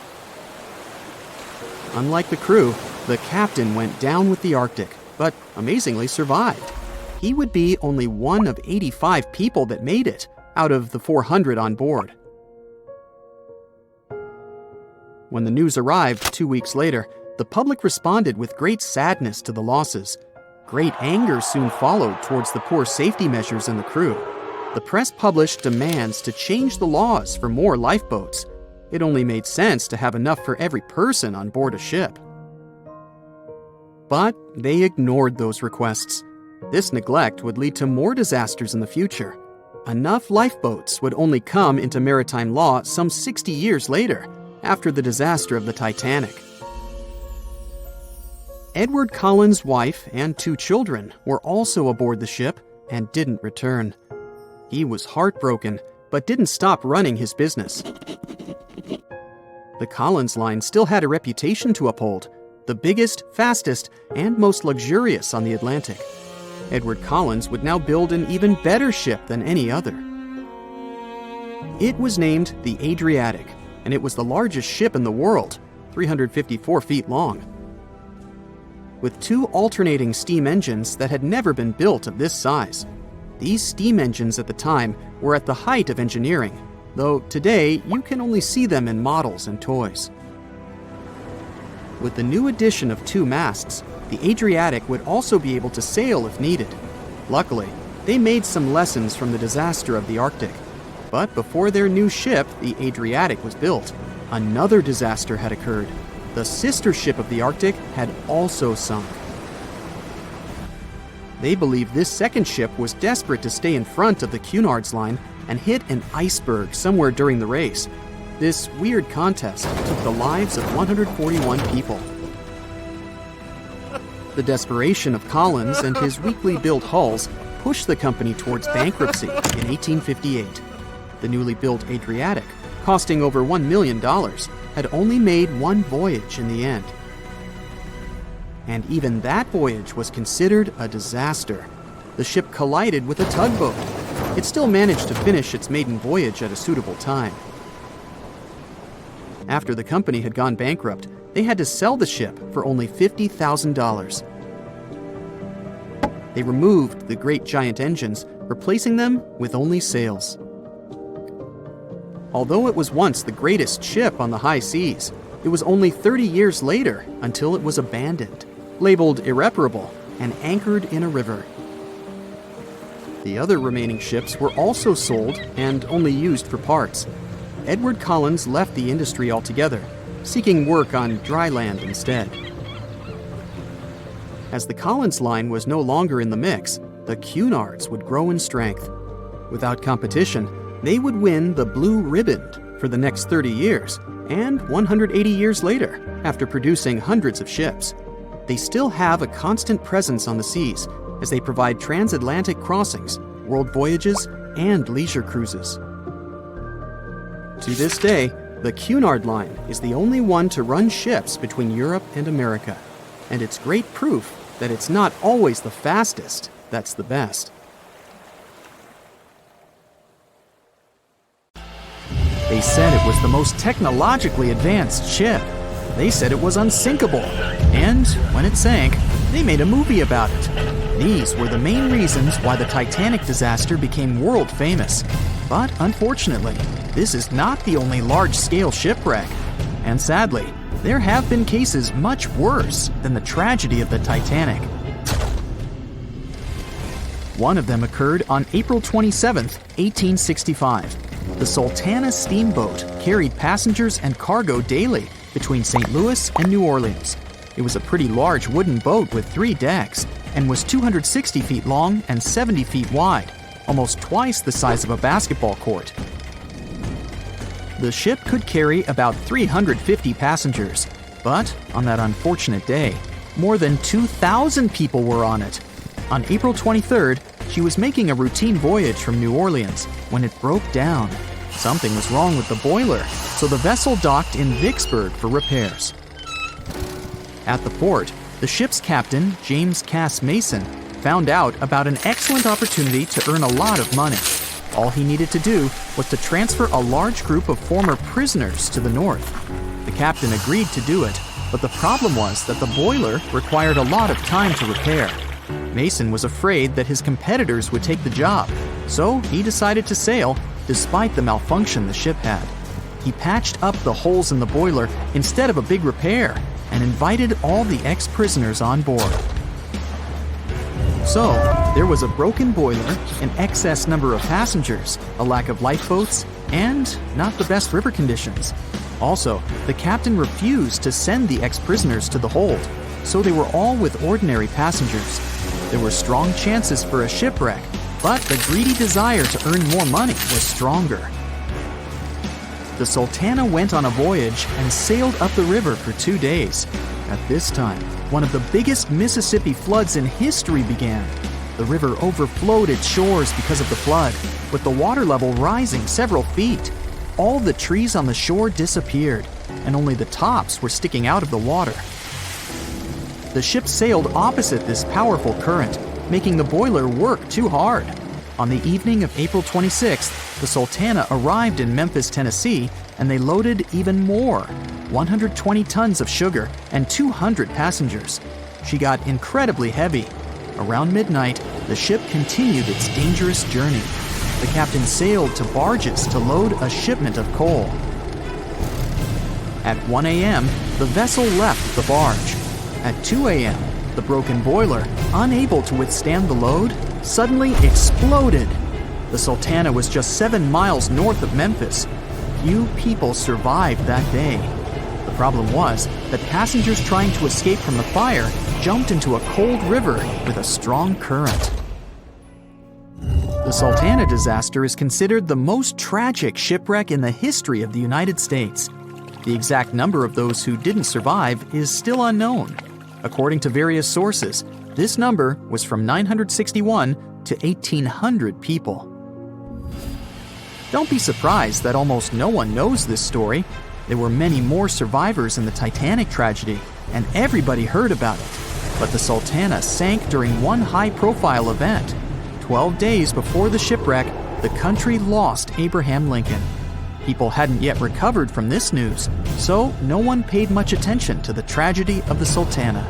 Unlike the crew, the captain went down with the Arctic, but amazingly survived. He would be only one of 85 people that made it, out of the 400 on board. When the news arrived 2 weeks later, the public responded with great sadness to the losses. Great anger soon followed towards the poor safety measures in the crew. The press published demands to change the laws for more lifeboats. It only made sense to have enough for every person on board a ship. But they ignored those requests. This neglect would lead to more disasters in the future. Enough lifeboats would only come into maritime law some 60 years later, after the disaster of the Titanic. Edward Cullen's wife and 2 children were also aboard the ship and didn't return. He was heartbroken, but didn't stop running his business. The Collins line still had a reputation to uphold, the biggest, fastest, and most luxurious on the Atlantic. Edward Collins would now build an even better ship than any other. It was named the Adriatic, and it was the largest ship in the world, 354 feet long. With 2 alternating steam engines that had never been built of this size. These steam engines at the time were at the height of engineering, though today you can only see them in models and toys. With the new addition of 2 masts, the Adriatic would also be able to sail if needed. Luckily, they made some lessons from the disaster of the Arctic. But before their new ship, the Adriatic, was built, another disaster had occurred. The sister ship of the Arctic had also sunk. They believed this second ship was desperate to stay in front of the Cunard's line and hit an iceberg somewhere during the race. This weird contest took the lives of 141 people. The desperation of Collins and his weakly built hulls pushed the company towards bankruptcy in 1858. The newly built Adriatic, costing over $1 million, had only made 1 voyage in the end. And even that voyage was considered a disaster. The ship collided with a tugboat. It still managed to finish its maiden voyage at a suitable time. After the company had gone bankrupt, they had to sell the ship for only $50,000. They removed the great giant engines, replacing them with only sails. Although it was once the greatest ship on the high seas, it was only 30 years later until it was abandoned, labeled irreparable, and anchored in a river. The other remaining ships were also sold and only used for parts. Edward Collins left the industry altogether, seeking work on dry land instead. As the Collins line was no longer in the mix, the Cunards would grow in strength. Without competition, they would win the Blue Ribbon for the next 30 years, and 180 years later, after producing hundreds of ships. They still have a constant presence on the seas as they provide transatlantic crossings, world voyages, and leisure cruises. To this day, the Cunard line is the only one to run ships between Europe and America. And it's great proof that it's not always the fastest that's the best. They said it was the most technologically advanced ship. They said it was unsinkable. And when it sank, they made a movie about it. These were the main reasons why the Titanic disaster became world famous. But unfortunately, this is not the only large-scale shipwreck. And sadly, there have been cases much worse than the tragedy of the Titanic. One of them occurred on April 27, 1865. The Sultana steamboat carried passengers and cargo daily between St. Louis and New Orleans. It was a pretty large wooden boat with 3 decks and was 260 feet long and 70 feet wide, almost twice the size of a basketball court. The ship could carry about 350 passengers, but on that unfortunate day, more than 2,000 people were on it. On April 23rd, she was making a routine voyage from New Orleans when it broke down. Something was wrong with the boiler, so the vessel docked in Vicksburg for repairs. At the port, the ship's captain, James Cass Mason, found out about an excellent opportunity to earn a lot of money. All he needed to do was to transfer a large group of former prisoners to the north. The captain agreed to do it, but the problem was that the boiler required a lot of time to repair. Mason was afraid that his competitors would take the job, so he decided to sail despite the malfunction the ship had. He patched up the holes in the boiler instead of a big repair and invited all the ex-prisoners on board. So, there was a broken boiler, an excess number of passengers, a lack of lifeboats, and not the best river conditions. Also, the captain refused to send the ex-prisoners to the hold, so they were all with ordinary passengers. There were strong chances for a shipwreck, but the greedy desire to earn more money was stronger. The Sultana went on a voyage and sailed up the river for 2 days. At this time, one of the biggest Mississippi floods in history began. The river overflowed its shores because of the flood, with the water level rising several feet. All the trees on the shore disappeared, and only the tops were sticking out of the water. The ship sailed opposite this powerful current, making the boiler work too hard. On the evening of April 26th, the Sultana arrived in Memphis, Tennessee, and they loaded even more, 120 tons of sugar and 200 passengers. She got incredibly heavy. Around midnight, the ship continued its dangerous journey. The captain sailed to barges to load a shipment of coal. At 1 a.m., the vessel left the barge. At 2 a.m., the broken boiler, unable to withstand the load, suddenly exploded. The Sultana was just 7 miles north of Memphis. Few people survived that day. The problem was that passengers trying to escape from the fire jumped into a cold river with a strong current. The Sultana disaster is considered the most tragic shipwreck in the history of the United States. The exact number of those who didn't survive is still unknown. According to various sources, this number was from 961 to 1,800 people. Don't be surprised that almost no one knows this story. There were many more survivors in the Titanic tragedy, and everybody heard about it. But the Sultana sank during one high-profile event. 12 days before the shipwreck, the country lost Abraham Lincoln. People hadn't yet recovered from this news, so no one paid much attention to the tragedy of the Sultana.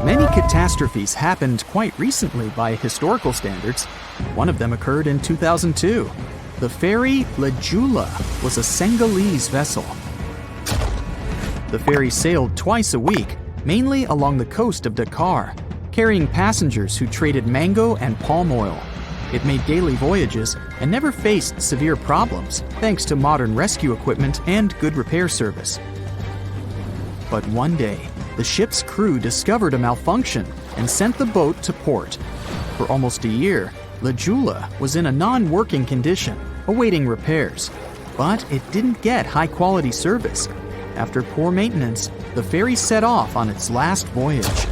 Many catastrophes happened quite recently by historical standards. One of them occurred in 2002. The ferry La Jula was a Senegalese vessel. The ferry sailed twice a week, mainly along the coast of Dakar, carrying passengers who traded mango and palm oil. It made daily voyages and never faced severe problems thanks to modern rescue equipment and good repair service. But one day, the ship's crew discovered a malfunction and sent the boat to port. For almost a year, La Jula was in a non-working condition, awaiting repairs. But it didn't get high-quality service. After poor maintenance, the ferry set off on its last voyage.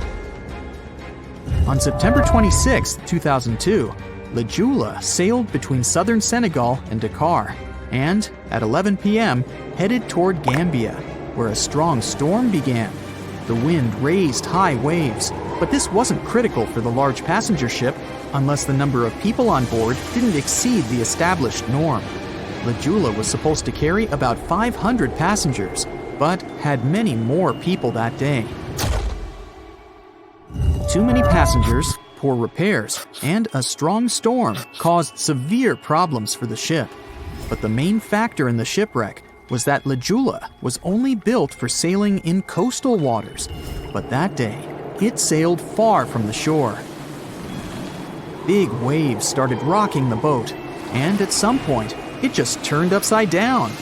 On September 26, 2002, La Jula sailed between southern Senegal and Dakar, and at 11 p.m. headed toward Gambia, where a strong storm began. The wind raised high waves, but this wasn't critical for the large passenger ship unless the number of people on board didn't exceed the established norm. La Jula was supposed to carry about 500 passengers, but had many more people that day. Too many passengers, poor repairs, and a strong storm caused severe problems for the ship. But the main factor in the shipwreck was that La Jula was only built for sailing in coastal waters, but that day, it sailed far from the shore. Big waves started rocking the boat, and at some point, it just turned upside down.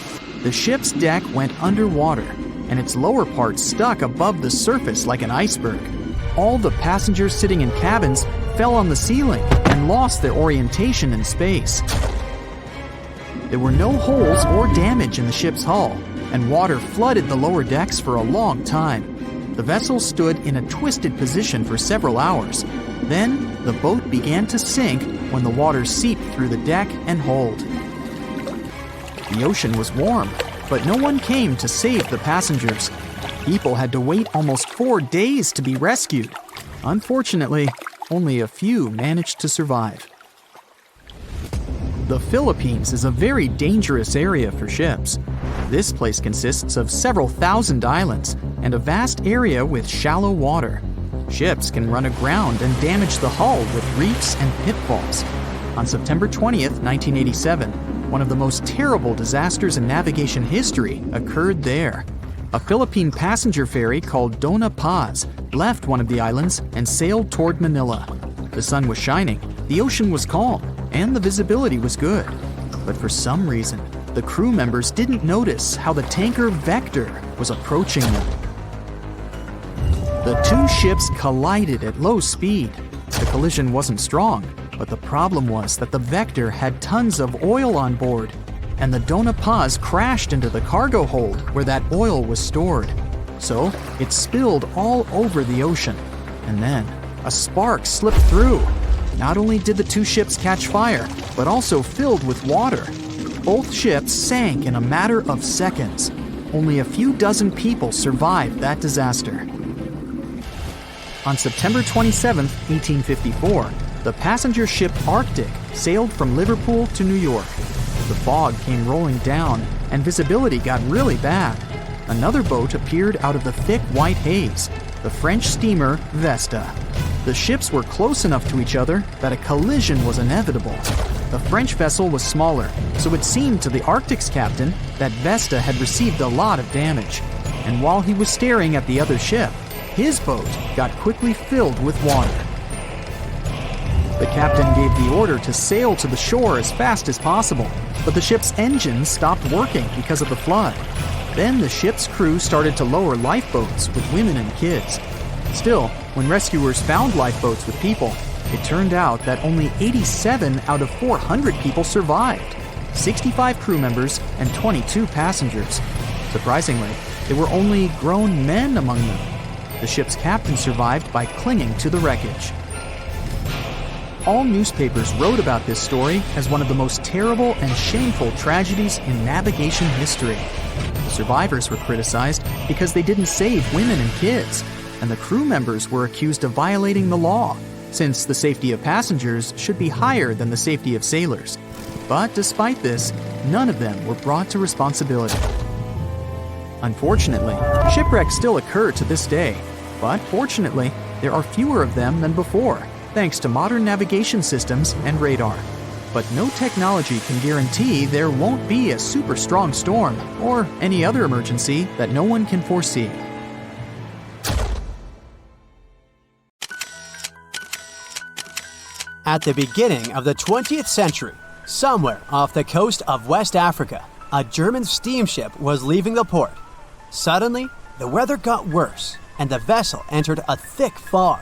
The ship's deck went underwater, and its lower part stuck above the surface like an iceberg. All the passengers sitting in cabins fell on the ceiling and lost their orientation in space. There were no holes or damage in the ship's hull, and water flooded the lower decks for a long time. The vessel stood in a twisted position for several hours. Then, the boat began to sink when the water seeped through the deck and hold. The ocean was warm, but no one came to save the passengers. People had to wait almost 4 days to be rescued. Unfortunately, only a few managed to survive. The Philippines is a very dangerous area for ships. This place consists of several thousand islands and a vast area with shallow water. Ships can run aground and damage the hull with reefs and pitfalls. On September 20th, 1987, one of the most terrible disasters in navigation history occurred there. A Philippine passenger ferry called Dona Paz left one of the islands and sailed toward Manila. The sun was shining, the ocean was calm, and the visibility was good. But for some reason, the crew members didn't notice how the tanker Vector was approaching them. The two ships collided at low speed. The collision wasn't strong, but the problem was that the Vector had tons of oil on board, and the Dona Paz crashed into the cargo hold where that oil was stored. So it spilled all over the ocean, and then a spark slipped through. Not only did the two ships catch fire, but also filled with water. Both ships sank in a matter of seconds. Only a few dozen people survived that disaster. On September 27, 1854, the passenger ship Arctic sailed from Liverpool to New York. The fog came rolling down, and visibility got really bad. Another boat appeared out of the thick white haze, the French steamer Vesta. The ships were close enough to each other that a collision was inevitable. The French vessel was smaller, so it seemed to the Arctic's captain that Vesta had received a lot of damage. And while he was staring at the other ship, his boat got quickly filled with water. The captain gave the order to sail to the shore as fast as possible, but the ship's engines stopped working because of the flood. Then the ship's crew started to lower lifeboats with women and kids. Still, when rescuers found lifeboats with people, it turned out that only 87 out of 400 people survived, 65 crew members and 22 passengers. Surprisingly, there were only grown men among them. The ship's captain survived by clinging to the wreckage. All newspapers wrote about this story as one of the most terrible and shameful tragedies in navigation history. The survivors were criticized because they didn't save women and kids, and the crew members were accused of violating the law, since the safety of passengers should be higher than the safety of sailors. But despite this, none of them were brought to responsibility. Unfortunately, shipwrecks still occur to this day, but fortunately, there are fewer of them than before, thanks to modern navigation systems and radar. But no technology can guarantee there won't be a super strong storm or any other emergency that no one can foresee. At the beginning of the 20th century, somewhere off the coast of West Africa, a German steamship was leaving the port. Suddenly, the weather got worse, and the vessel entered a thick fog.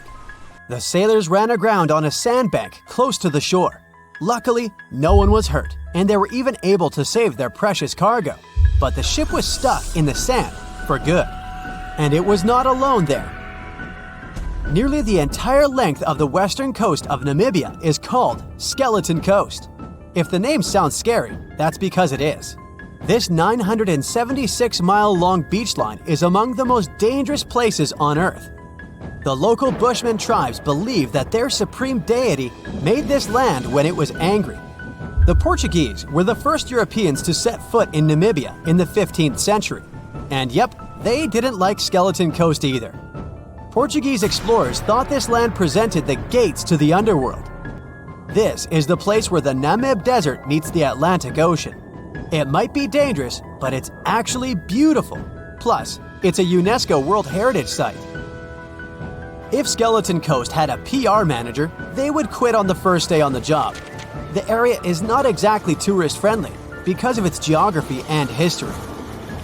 The sailors ran aground on a sandbank close to the shore. Luckily, no one was hurt, and they were even able to save their precious cargo. But the ship was stuck in the sand for good. And it was not alone there. Nearly the entire length of the western coast of Namibia is called Skeleton Coast. If the name sounds scary, that's because it is. This 976-mile-long beach line is among the most dangerous places on Earth. The local Bushman tribes believe that their supreme deity made this land when it was angry. The Portuguese were the first Europeans to set foot in Namibia in the 15th century. And yep, they didn't like Skeleton Coast either. Portuguese explorers thought this land presented the gates to the underworld. This is the place where the Namib Desert meets the Atlantic Ocean. It might be dangerous, but it's actually beautiful. Plus, it's a UNESCO World Heritage Site. If Skeleton Coast had a PR manager, they would quit on the first day on the job. The area is not exactly tourist-friendly because of its geography and history.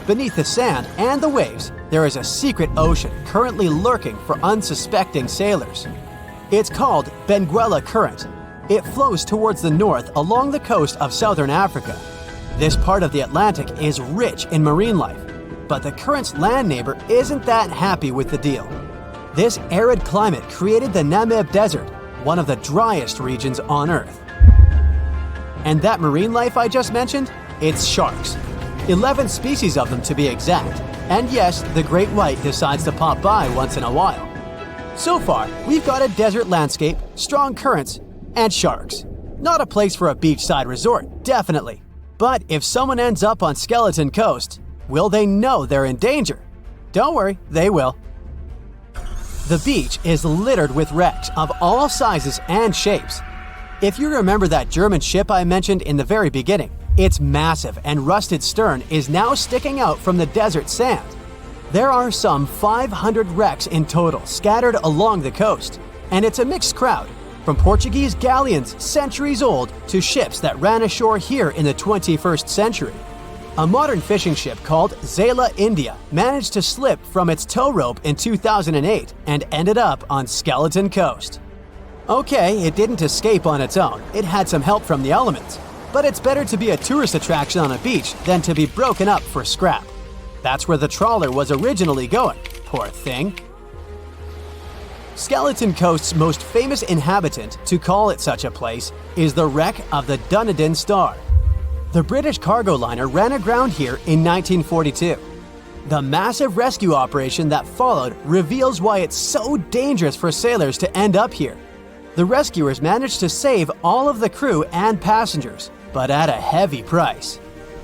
Beneath the sand and the waves, there is a secret ocean currently lurking for unsuspecting sailors. It's called Benguela Current. It flows towards the north along the coast of southern Africa. This part of the Atlantic is rich in marine life, but the current's land neighbor isn't that happy with the deal. This arid climate created the Namib Desert, one of the driest regions on Earth. And that marine life I just mentioned? It's sharks. 11 species of them to be exact. And yes, the great white decides to pop by once in a while. So far, we've got a desert landscape, strong currents, and sharks. Not a place for a beachside resort, definitely. But if someone ends up on Skeleton Coast, will they know they're in danger? Don't worry, they will. The beach is littered with wrecks of all sizes and shapes. If you remember that German ship I mentioned in the very beginning, its massive and rusted stern is now sticking out from the desert sand. There are some 500 wrecks in total scattered along the coast, and it's a mixed crowd, from Portuguese galleons centuries old to ships that ran ashore here in the 21st century. A modern fishing ship called Zela India managed to slip from its tow rope in 2008 and ended up on Skeleton Coast. Okay, it didn't escape on its own, it had some help from the elements. But it's better to be a tourist attraction on a beach than to be broken up for scrap. That's where the trawler was originally going, poor thing. Skeleton Coast's most famous inhabitant, to call it such a place, is the wreck of the Dunedin Star. The British cargo liner ran aground here in 1942. The massive rescue operation that followed reveals why it's so dangerous for sailors to end up here. The rescuers managed to save all of the crew and passengers, but at a heavy price.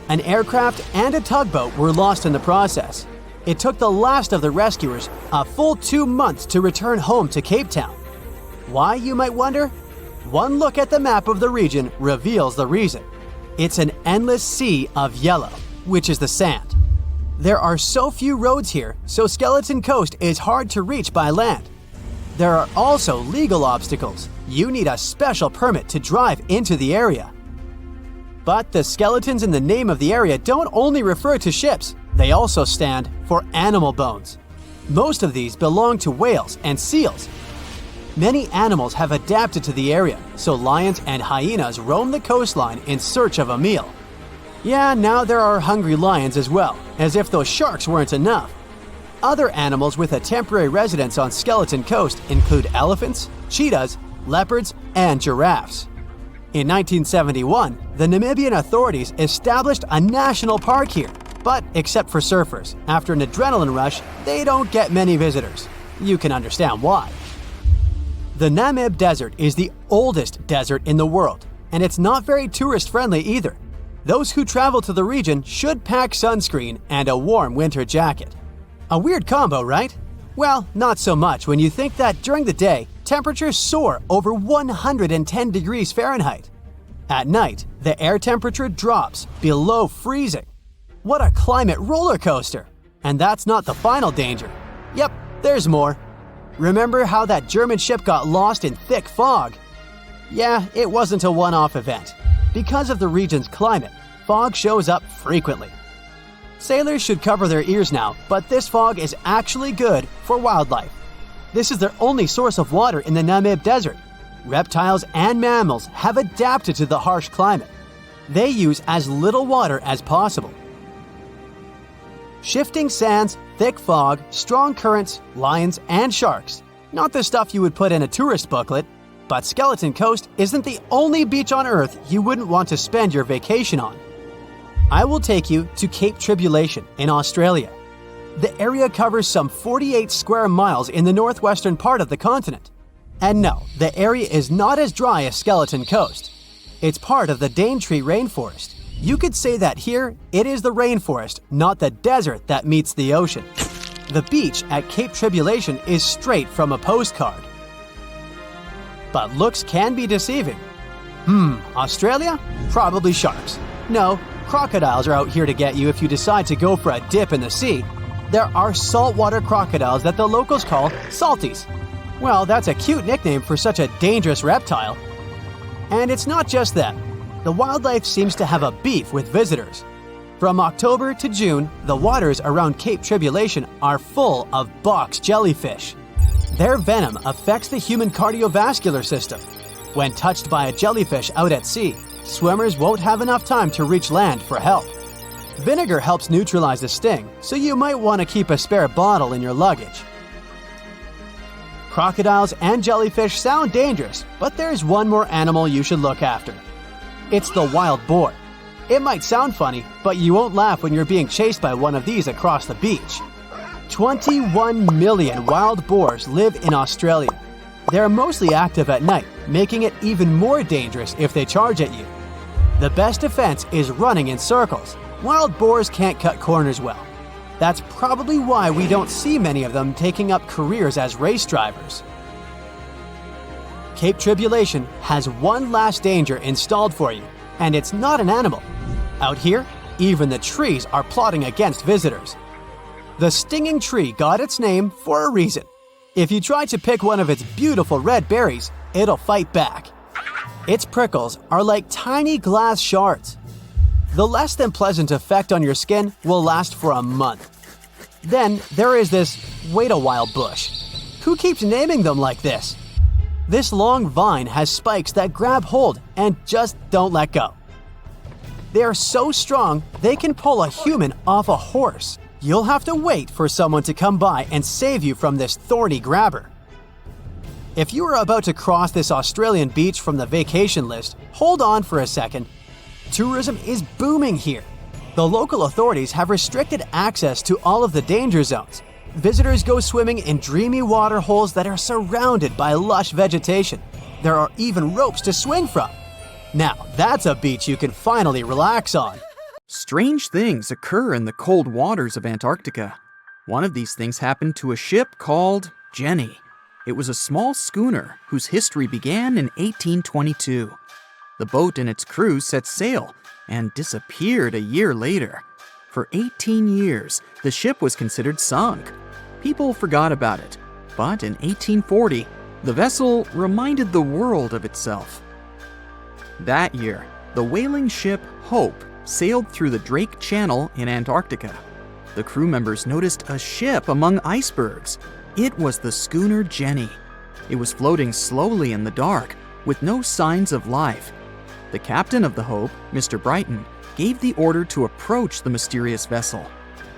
An aircraft and a tugboat were lost in the process. It took the last of the rescuers a full 2 months to return home to Cape Town. Why, you might wonder? One look at the map of the region reveals the reason. It's an endless sea of yellow, which is the sand. There are so few roads here, so Skeleton Coast is hard to reach by land. There are also legal obstacles. You need a special permit to drive into the area. But the skeletons in the name of the area don't only refer to ships, they also stand for animal bones. Most of these belong to whales and seals. Many animals have adapted to the area, so lions and hyenas roam the coastline in search of a meal. Yeah, now there are hungry lions as well, as if those sharks weren't enough. Other animals with a temporary residence on Skeleton Coast include elephants, cheetahs, leopards, and giraffes. In 1971, the Namibian authorities established a national park here, but except for surfers, after an adrenaline rush, they don't get many visitors. You can understand why. The Namib Desert is the oldest desert in the world, and it's not very tourist-friendly either. Those who travel to the region should pack sunscreen and a warm winter jacket. A weird combo, right? Well, not so much when you think that during the day, temperatures soar over 110 degrees Fahrenheit. At night, the air temperature drops below freezing. What a climate roller coaster! And that's not the final danger. Yep, there's more. Remember how that German ship got lost in thick fog? Yeah, it wasn't a one-off event. Because of the region's climate, fog shows up frequently. Sailors should cover their ears now, but this fog is actually good for wildlife. This is their only source of water in the Namib Desert. Reptiles and mammals have adapted to the harsh climate. They use as little water as possible. Shifting sands, thick fog, strong currents, lions, and sharks. Not the stuff you would put in a tourist booklet, but Skeleton Coast isn't the only beach on Earth you wouldn't want to spend your vacation on. I will take you to Cape Tribulation in Australia. The area covers some 48 square miles in the northwestern part of the continent. And no, the area is not as dry as Skeleton Coast. It's part of the Daintree rainforest. You could say that here, it is the rainforest, not the desert that meets the ocean. The beach at Cape Tribulation is straight from a postcard. But looks can be deceiving. Australia? Probably sharks. No, crocodiles are out here to get you if you decide to go for a dip in the sea. There are saltwater crocodiles that the locals call salties. Well, that's a cute nickname for such a dangerous reptile. And it's not just them. The wildlife seems to have a beef with visitors. From October to June, the waters around Cape Tribulation are full of box jellyfish. Their venom affects the human cardiovascular system. When touched by a jellyfish out at sea, swimmers won't have enough time to reach land for help. Vinegar helps neutralize the sting, so you might want to keep a spare bottle in your luggage. Crocodiles and jellyfish sound dangerous, but there's one more animal you should look after. It's the wild boar. It might sound funny, but you won't laugh when you're being chased by one of these across the beach. 21 million wild boars live in Australia. They're mostly active at night, making it even more dangerous if they charge at you. The best defense is running in circles. Wild boars can't cut corners well. That's probably why we don't see many of them taking up careers as race drivers. Cape Tribulation has one last danger installed for you, and it's not an animal. Out here, even the trees are plotting against visitors. The stinging tree got its name for a reason. If you try to pick one of its beautiful red berries, it'll fight back. Its prickles are like tiny glass shards. The less than pleasant effect on your skin will last for a month. Then there is this wait a while bush. Who keeps naming them like this? This long vine has spikes that grab hold and just don't let go. They are so strong they can pull a human off a horse. You'll have to wait for someone to come by and save you from this thorny grabber. If you are about to cross this Australian beach from the vacation list, hold on for a second. Tourism is booming here. The local authorities have restricted access to all of the danger zones. Visitors go swimming in dreamy water holes that are surrounded by lush vegetation. There are even ropes to swing from. Now, that's a beach you can finally relax on. Strange things occur in the cold waters of Antarctica. One of these things happened to a ship called Jenny. It was a small schooner whose history began in 1822. The boat and its crew set sail and disappeared a year later. For 18 years, the ship was considered sunk. People forgot about it, but in 1840, the vessel reminded the world of itself. That year, the whaling ship Hope sailed through the Drake Channel in Antarctica. The crew members noticed a ship among icebergs. It was the schooner Jenny. It was floating slowly in the dark, with no signs of life. The captain of the Hope, Mr. Brighton, gave the order to approach the mysterious vessel.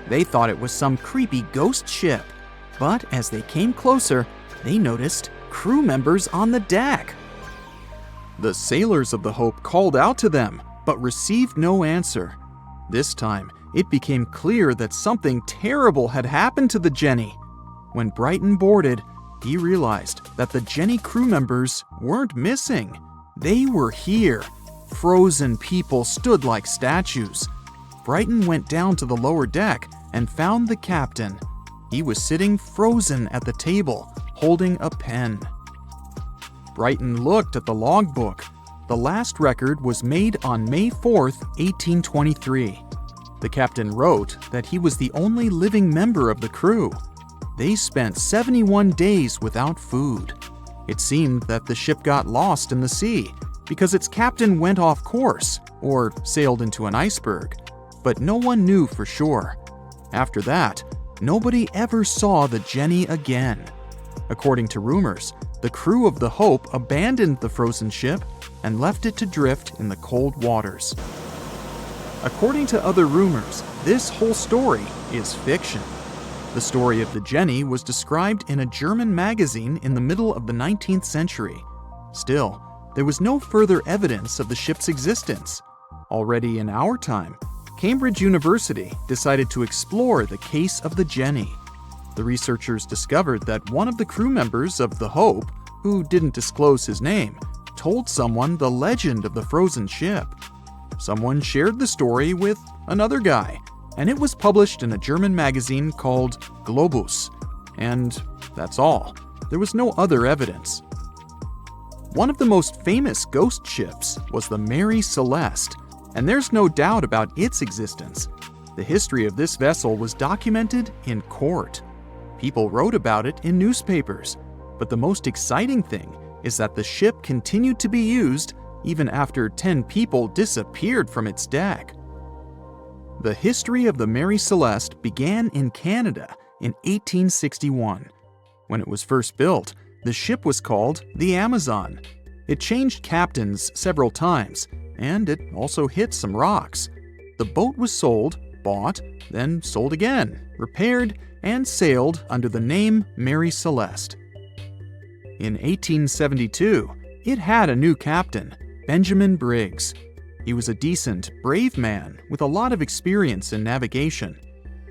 They thought it was some creepy ghost ship, but as they came closer, they noticed crew members on the deck. The sailors of the Hope called out to them, but received no answer. This time, it became clear that something terrible had happened to the Jenny. When Brighton boarded, he realized that the Jenny crew members weren't missing. They were here. Frozen people stood like statues. Brighton went down to the lower deck and found the captain. He was sitting frozen at the table, holding a pen. Brighton looked at the logbook. The last record was made on May 4th, 1823. The captain wrote that he was the only living member of the crew. They spent 71 days without food. It seemed that the ship got lost in the sea because its captain went off course or sailed into an iceberg, but no one knew for sure. After that, nobody ever saw the Jenny again. According to rumors, the crew of the Hope abandoned the frozen ship and left it to drift in the cold waters. According to other rumors, this whole story is fiction. The story of the Jenny was described in a German magazine in the middle of the 19th century. Still, there was no further evidence of the ship's existence. Already in our time, Cambridge University decided to explore the case of the Jenny. The researchers discovered that one of the crew members of the Hope, who didn't disclose his name, told someone the legend of the frozen ship. Someone shared the story with another guy, and it was published in a German magazine called Globus. And that's all. There was no other evidence. One of the most famous ghost ships was the Mary Celeste, and there's no doubt about its existence. The history of this vessel was documented in court. People wrote about it in newspapers, but the most exciting thing is that the ship continued to be used even after 10 people disappeared from its deck. The history of the Mary Celeste began in Canada in 1861. When it was first built, the ship was called the Amazon. It changed captains several times, and it also hit some rocks. The boat was sold, bought, then sold again, repaired, and sailed under the name Mary Celeste. In 1872, it had a new captain, Benjamin Briggs. He was a decent, brave man with a lot of experience in navigation.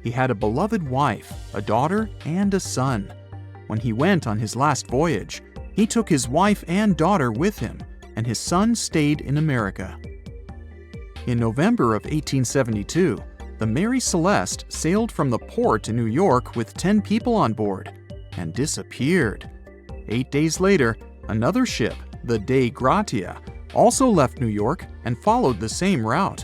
He had a beloved wife, a daughter, and a son. When he went on his last voyage, he took his wife and daughter with him, and his son stayed in America. In November of 1872, the Mary Celeste sailed from the port in New York with 10 people on board and disappeared. 8 days later, another ship, the Dei Gratia, also left New York and followed the same route.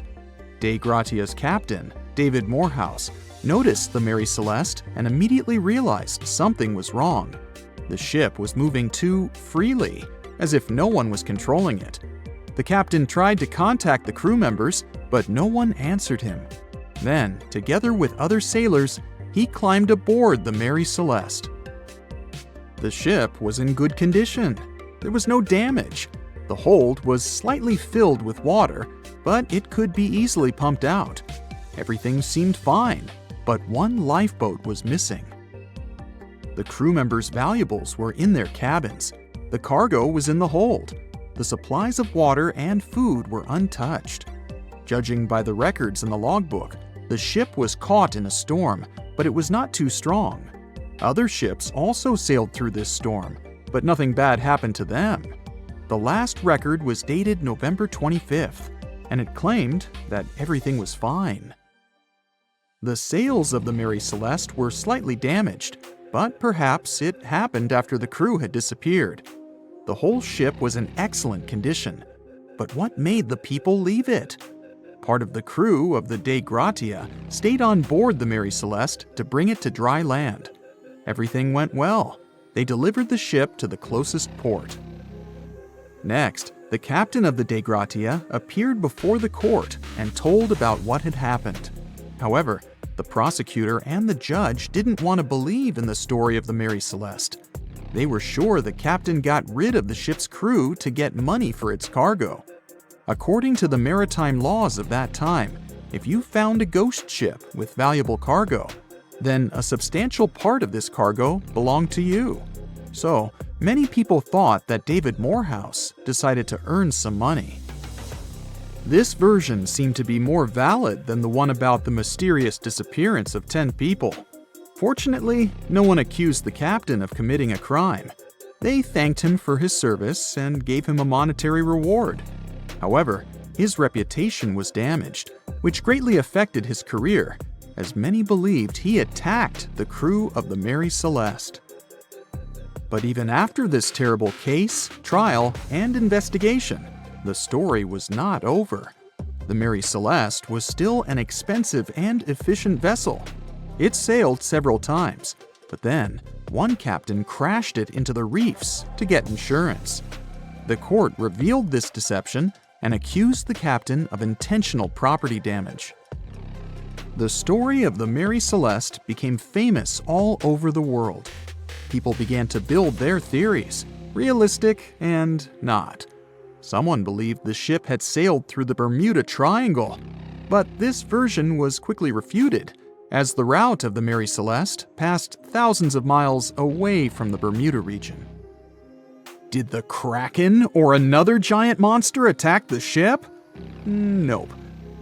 Dei Gratia's captain, David Morehouse, noticed the Mary Celeste and immediately realized something was wrong. The ship was moving too freely, as if no one was controlling it. The captain tried to contact the crew members, but no one answered him. Then, together with other sailors, he climbed aboard the Mary Celeste. The ship was in good condition. There was no damage. The hold was slightly filled with water, but it could be easily pumped out. Everything seemed fine, but one lifeboat was missing. The crew members' valuables were in their cabins. The cargo was in the hold. The supplies of water and food were untouched. Judging by the records in the logbook, the ship was caught in a storm, but it was not too strong. Other ships also sailed through this storm, but nothing bad happened to them. The last record was dated November 25th, and it claimed that everything was fine. The sails of the Mary Celeste were slightly damaged, but perhaps it happened after the crew had disappeared. The whole ship was in excellent condition, but what made the people leave it? Part of the crew of the Dei Gratia stayed on board the Mary Celeste to bring it to dry land. Everything went well. They delivered the ship to the closest port. Next, the captain of the Dei Gratia appeared before the court and told about what had happened. However, the prosecutor and the judge didn't want to believe in the story of the Mary Celeste. They were sure the captain got rid of the ship's crew to get money for its cargo. According to the maritime laws of that time, if you found a ghost ship with valuable cargo, then a substantial part of this cargo belonged to you. So, many people thought that David Morehouse decided to earn some money. This version seemed to be more valid than the one about the mysterious disappearance of 10 people. Fortunately, no one accused the captain of committing a crime. They thanked him for his service and gave him a monetary reward. However, his reputation was damaged, which greatly affected his career, as many believed he attacked the crew of the Mary Celeste. But even after this terrible case, trial, and investigation, the story was not over. The Mary Celeste was still an expensive and efficient vessel. It sailed several times, but then one captain crashed it into the reefs to get insurance. The court revealed this deception and accused the captain of intentional property damage. The story of the Mary Celeste became famous all over the world. People began to build their theories, realistic and not. Someone believed the ship had sailed through the Bermuda Triangle, but this version was quickly refuted, as the route of the Mary Celeste passed thousands of miles away from the Bermuda region. Did the Kraken or another giant monster attack the ship? Nope.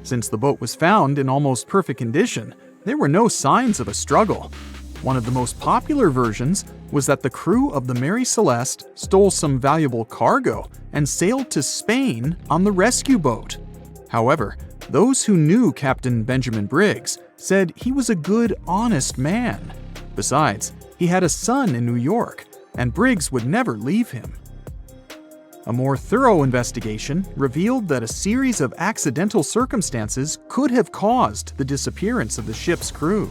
Since the boat was found in almost perfect condition, there were no signs of a struggle. One of the most popular versions was that the crew of the Mary Celeste stole some valuable cargo and sailed to Spain on the rescue boat. However, those who knew Captain Benjamin Briggs said he was a good, honest man. Besides, he had a son in New York, and Briggs would never leave him. A more thorough investigation revealed that a series of accidental circumstances could have caused the disappearance of the ship's crew.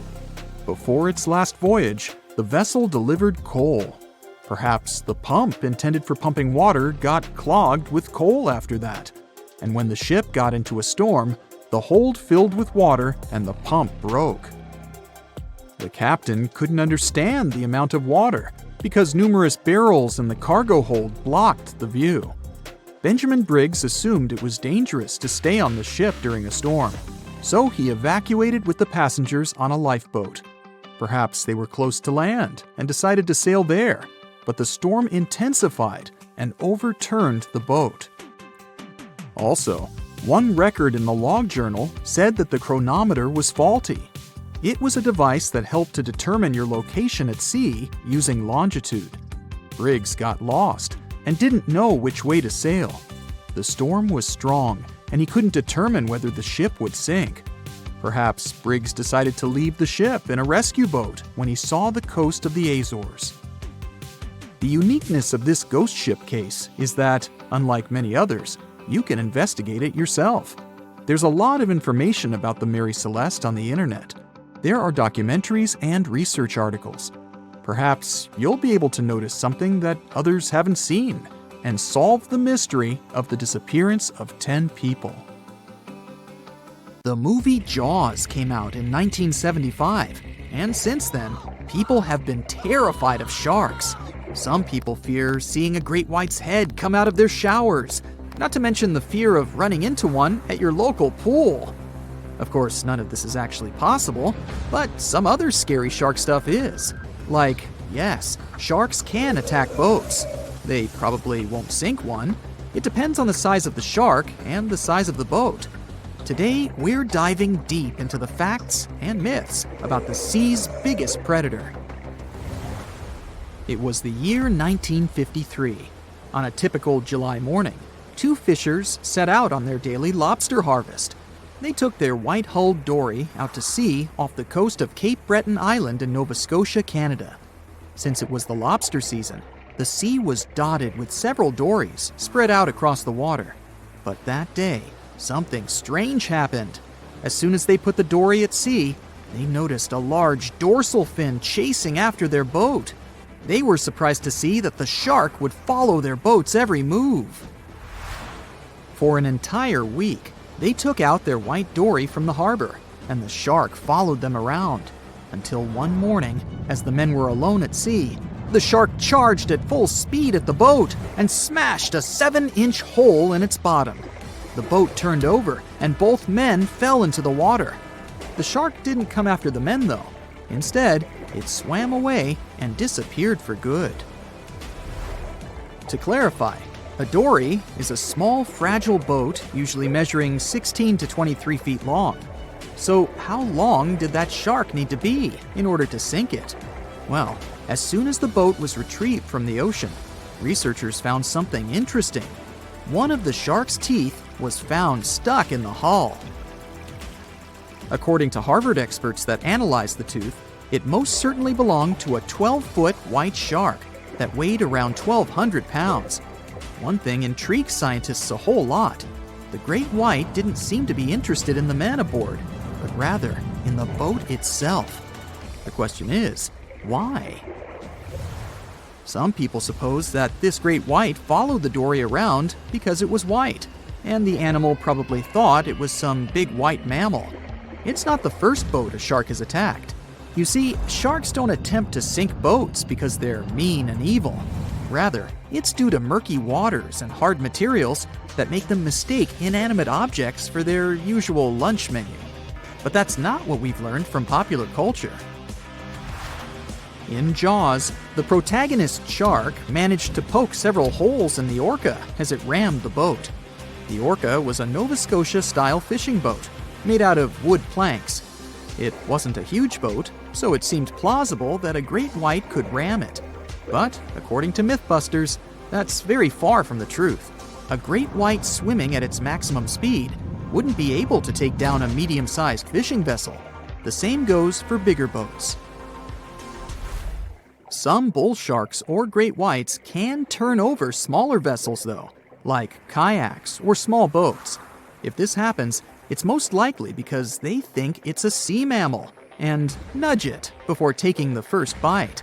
Before its last voyage, the vessel delivered coal. Perhaps the pump intended for pumping water got clogged with coal after that. And when the ship got into a storm, the hold filled with water and the pump broke. The captain couldn't understand the amount of water because numerous barrels in the cargo hold blocked the view. Benjamin Briggs assumed it was dangerous to stay on the ship during a storm, so he evacuated with the passengers on a lifeboat. Perhaps they were close to land and decided to sail there, but the storm intensified and overturned the boat. Also, one record in the log journal said that the chronometer was faulty. It was a device that helped to determine your location at sea using longitude. Briggs got lost and didn't know which way to sail. The storm was strong, and he couldn't determine whether the ship would sink. Perhaps Briggs decided to leave the ship in a rescue boat when he saw the coast of the Azores. The uniqueness of this ghost ship case is that, unlike many others, you can investigate it yourself. There's a lot of information about the Mary Celeste on the internet. There are documentaries and research articles. Perhaps you'll be able to notice something that others haven't seen and solve the mystery of the disappearance of 10 people. The movie Jaws came out in 1975, and since then, people have been terrified of sharks. Some people fear seeing a great white's head come out of their showers, not to mention the fear of running into one at your local pool. Of course, none of this is actually possible, but some other scary shark stuff is. Like, yes, sharks can attack boats. They probably won't sink one. It depends on the size of the shark and the size of the boat. Today, we're diving deep into the facts and myths about the sea's biggest predator. It was the year 1953. On a typical July morning, two fishers set out on their daily lobster harvest. They took their white-hulled dory out to sea off the coast of Cape Breton Island in Nova Scotia, Canada. Since it was the lobster season, the sea was dotted with several dories spread out across the water. But that day, something strange happened. As soon as they put the dory at sea, they noticed a large dorsal fin chasing after their boat. They were surprised to see that the shark would follow their boat's every move. For an entire week, they took out their white dory from the harbor, and the shark followed them around. Until one morning, as the men were alone at sea, the shark charged at full speed at the boat and smashed a 7-inch hole in its bottom. The boat turned over, and both men fell into the water. The shark didn't come after the men, though. Instead, it swam away and disappeared for good. To clarify, a dory is a small, fragile boat usually measuring 16 to 23 feet long. So how long did that shark need to be in order to sink it? Well, as soon as the boat was retrieved from the ocean, researchers found something interesting. One of the shark's teeth was found stuck in the hull. According to Harvard experts that analyzed the tooth, it most certainly belonged to a 12-foot white shark that weighed around 1,200 pounds. One thing intrigued scientists a whole lot. The great white didn't seem to be interested in the men aboard, but rather in the boat itself. The question is, why? Some people suppose that this great white followed the dory around because it was white, and the animal probably thought it was some big white mammal. It's not the first boat a shark has attacked. You see, sharks don't attempt to sink boats because they're mean and evil. Rather, it's due to murky waters and hard materials that make them mistake inanimate objects for their usual lunch menu. But that's not what we've learned from popular culture. In Jaws, the protagonist shark managed to poke several holes in the orca as it rammed the boat. The orca was a Nova Scotia-style fishing boat, made out of wood planks. It wasn't a huge boat, so it seemed plausible that a great white could ram it. But, according to Mythbusters, that's very far from the truth. A great white swimming at its maximum speed wouldn't be able to take down a medium-sized fishing vessel. The same goes for bigger boats. Some bull sharks or great whites can turn over smaller vessels though, like kayaks or small boats. If this happens, it's most likely because they think it's a sea mammal and nudge it before taking the first bite.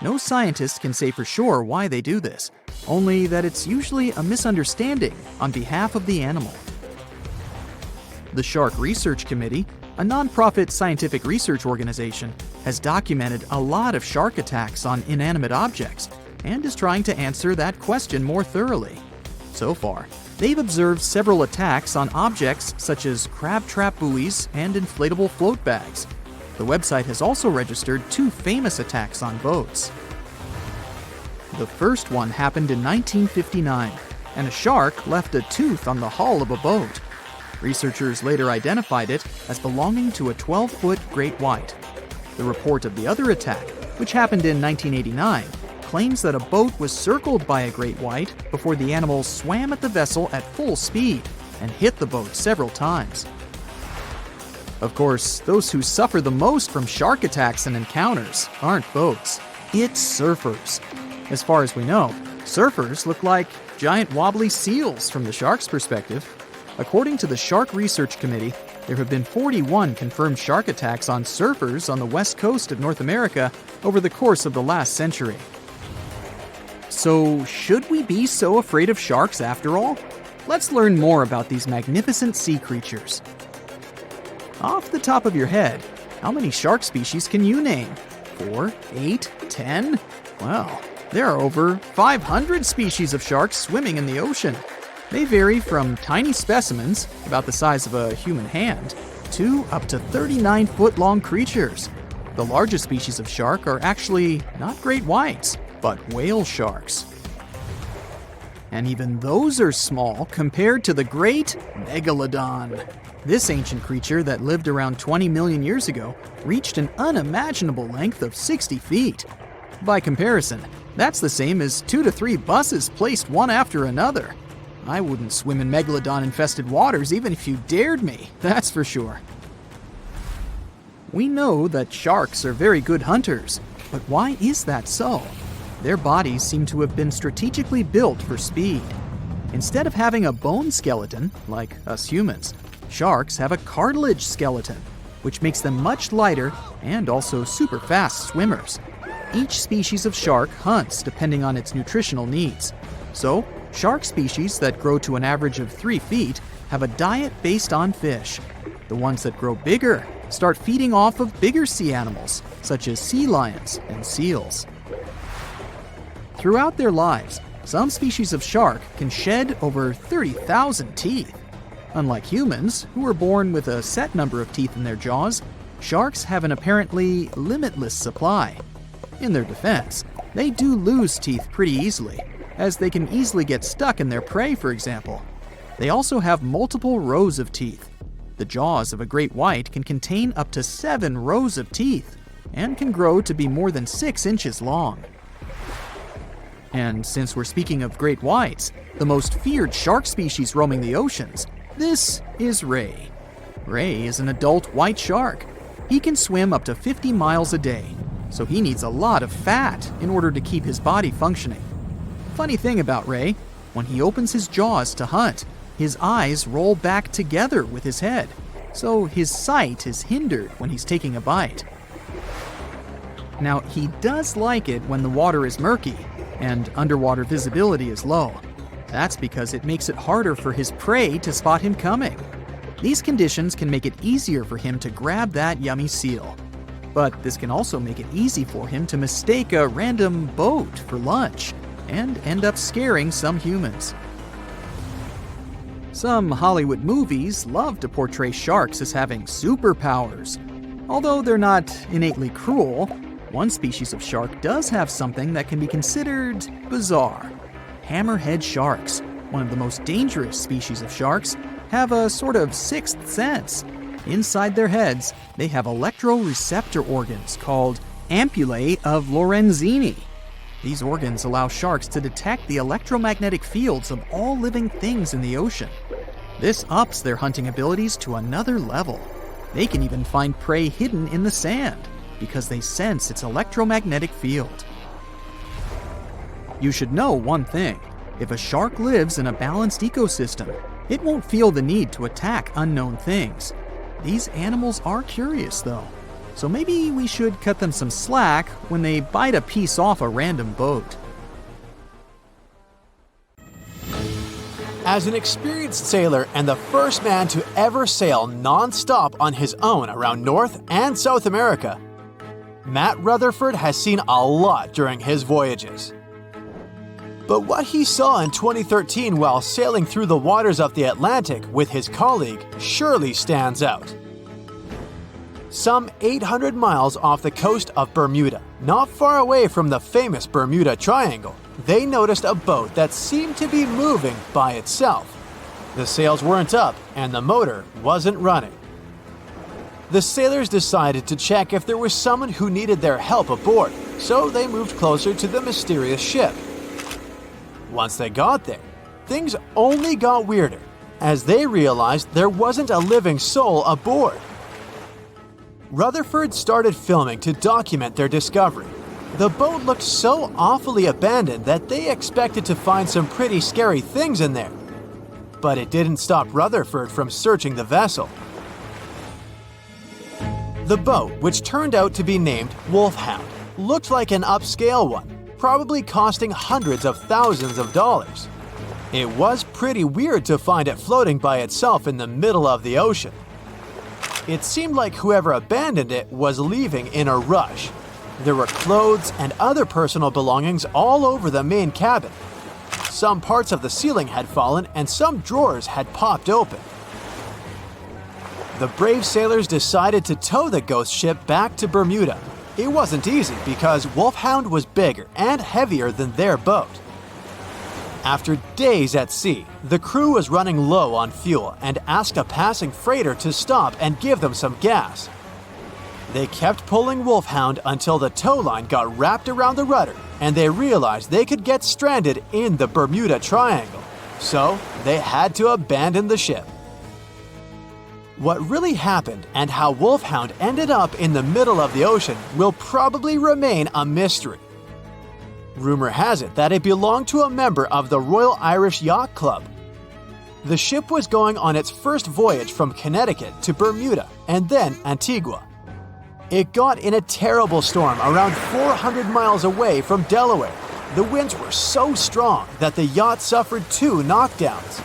No scientist can say for sure why they do this, only that it's usually a misunderstanding on behalf of the animal. The Shark Research Committee, a nonprofit scientific research organization, has documented a lot of shark attacks on inanimate objects and is trying to answer that question more thoroughly. So far, they've observed several attacks on objects such as crab trap buoys and inflatable float bags. The website has also registered 2 famous attacks on boats. The first one happened in 1959, and a shark left a tooth on the hull of a boat. Researchers later identified it as belonging to a 12-foot great white. The report of the other attack, which happened in 1989, claims that a boat was circled by a great white before the animal swam at the vessel at full speed and hit the boat several times. Of course, those who suffer the most from shark attacks and encounters aren't boats, it's surfers. As far as we know, surfers look like giant wobbly seals from the shark's perspective. According to the Shark Research Committee, there have been 41 confirmed shark attacks on surfers on the west coast of North America over the course of the last century. So, should we be so afraid of sharks after all? Let's learn more about these magnificent sea creatures. Off the top of your head, how many shark species can you name? 4, 8, 10? Well, there are over 500 species of sharks swimming in the ocean. They vary from tiny specimens, about the size of a human hand, to up to 39-foot-long creatures. The largest species of shark are actually not great whites, but whale sharks. And even those are small compared to the great megalodon. This ancient creature that lived around 20 million years ago reached an unimaginable length of 60 feet. By comparison, that's the same as 2 to 3 buses placed one after another. I wouldn't swim in megalodon-infested waters even if you dared me, that's for sure. We know that sharks are very good hunters, but why is that so? Their bodies seem to have been strategically built for speed. Instead of having a bone skeleton, like us humans, sharks have a cartilage skeleton, which makes them much lighter and also super fast swimmers. Each species of shark hunts depending on its nutritional needs. So, shark species that grow to an average of 3 feet have a diet based on fish. The ones that grow bigger start feeding off of bigger sea animals, such as sea lions and seals. Throughout their lives, some species of shark can shed over 30,000 teeth. Unlike humans, who are born with a set number of teeth in their jaws, sharks have an apparently limitless supply. In their defense, they do lose teeth pretty easily, as they can easily get stuck in their prey, for example. They also have multiple rows of teeth. The jaws of a great white can contain up to 7 rows of teeth, and can grow to be more than 6 inches long. And since we're speaking of great whites, the most feared shark species roaming the oceans, this is ray. Ray is an adult white shark. He can swim up to 50 miles a day, so he needs a lot of fat in order to keep his body functioning. Funny thing about Ray, when he opens his jaws to hunt, his eyes roll back together with his head, so his sight is hindered when he's taking a bite. Now, he does like it when the water is murky and underwater visibility is low. That's because it makes it harder for his prey to spot him coming. These conditions can make it easier for him to grab that yummy seal. But this can also make it easy for him to mistake a random boat for lunch and end up scaring some humans. Some Hollywood movies love to portray sharks as having superpowers. Although they're not innately cruel, one species of shark does have something that can be considered bizarre. Hammerhead sharks, one of the most dangerous species of sharks, have a sort of sixth sense. Inside their heads, they have electroreceptor organs called ampullae of Lorenzini. These organs allow sharks to detect the electromagnetic fields of all living things in the ocean. This ups their hunting abilities to another level. They can even find prey hidden in the sand because they sense its electromagnetic field. You should know one thing. If a shark lives in a balanced ecosystem, it won't feel the need to attack unknown things. These animals are curious, though, so maybe we should cut them some slack when they bite a piece off a random boat. As an experienced sailor and the first man to ever sail non-stop on his own around North and South America, Matt Rutherford has seen a lot during his voyages. But what he saw in 2013 while sailing through the waters of the Atlantic with his colleague surely stands out. Some 800 miles off the coast of Bermuda, not far away from the famous Bermuda Triangle, they noticed a boat that seemed to be moving by itself. The sails weren't up and the motor wasn't running. The sailors decided to check if there was someone who needed their help aboard, so they moved closer to the mysterious ship. Once they got there, things only got weirder, as they realized there wasn't a living soul aboard. Rutherford started filming to document their discovery. The boat looked so awfully abandoned that they expected to find some pretty scary things in there. But it didn't stop Rutherford from searching the vessel. The boat, which turned out to be named Wolfhound, looked like an upscale one, probably costing hundreds of thousands of dollars. It was pretty weird to find it floating by itself in the middle of the ocean. It seemed like whoever abandoned it was leaving in a rush. There were clothes and other personal belongings all over the main cabin. Some parts of the ceiling had fallen and some drawers had popped open. The brave sailors decided to tow the ghost ship back to Bermuda. It wasn't easy because Wolfhound was bigger and heavier than their boat. After days at sea, the crew was running low on fuel and asked a passing freighter to stop and give them some gas. They kept pulling Wolfhound until the tow line got wrapped around the rudder and they realized they could get stranded in the Bermuda Triangle. So they had to abandon the ship. What really happened and how Wolfhound ended up in the middle of the ocean will probably remain a mystery. Rumor has it that it belonged to a member of the Royal Irish Yacht Club. The ship was going on its first voyage from Connecticut to Bermuda and then Antigua. It got in a terrible storm around 400 miles away from Delaware. The winds were so strong that the yacht suffered 2 knockdowns.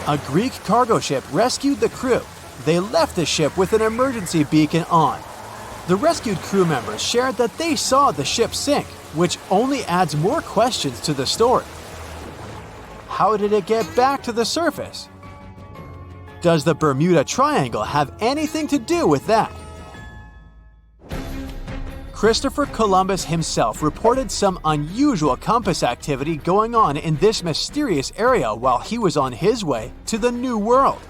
A Greek cargo ship rescued the crew. They left the ship with an emergency beacon on. The rescued crew members shared that they saw the ship sink, which only adds more questions to the story. How did it get back to the surface? Does the Bermuda Triangle have anything to do with that? Christopher Columbus himself reported some unusual compass activity going on in this mysterious area while he was on his way to the New World.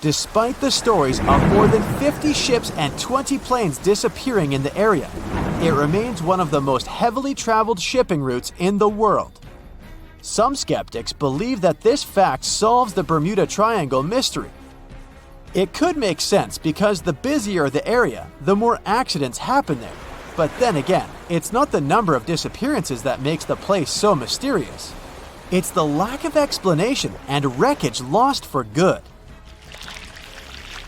Despite the stories of more than 50 ships and 20 planes disappearing in the area, it remains one of the most heavily traveled shipping routes in the world. Some skeptics believe that this fact solves the Bermuda Triangle mystery. It could make sense because the busier the area, the more accidents happen there. But then again, it's not the number of disappearances that makes the place so mysterious. It's the lack of explanation and wreckage lost for good.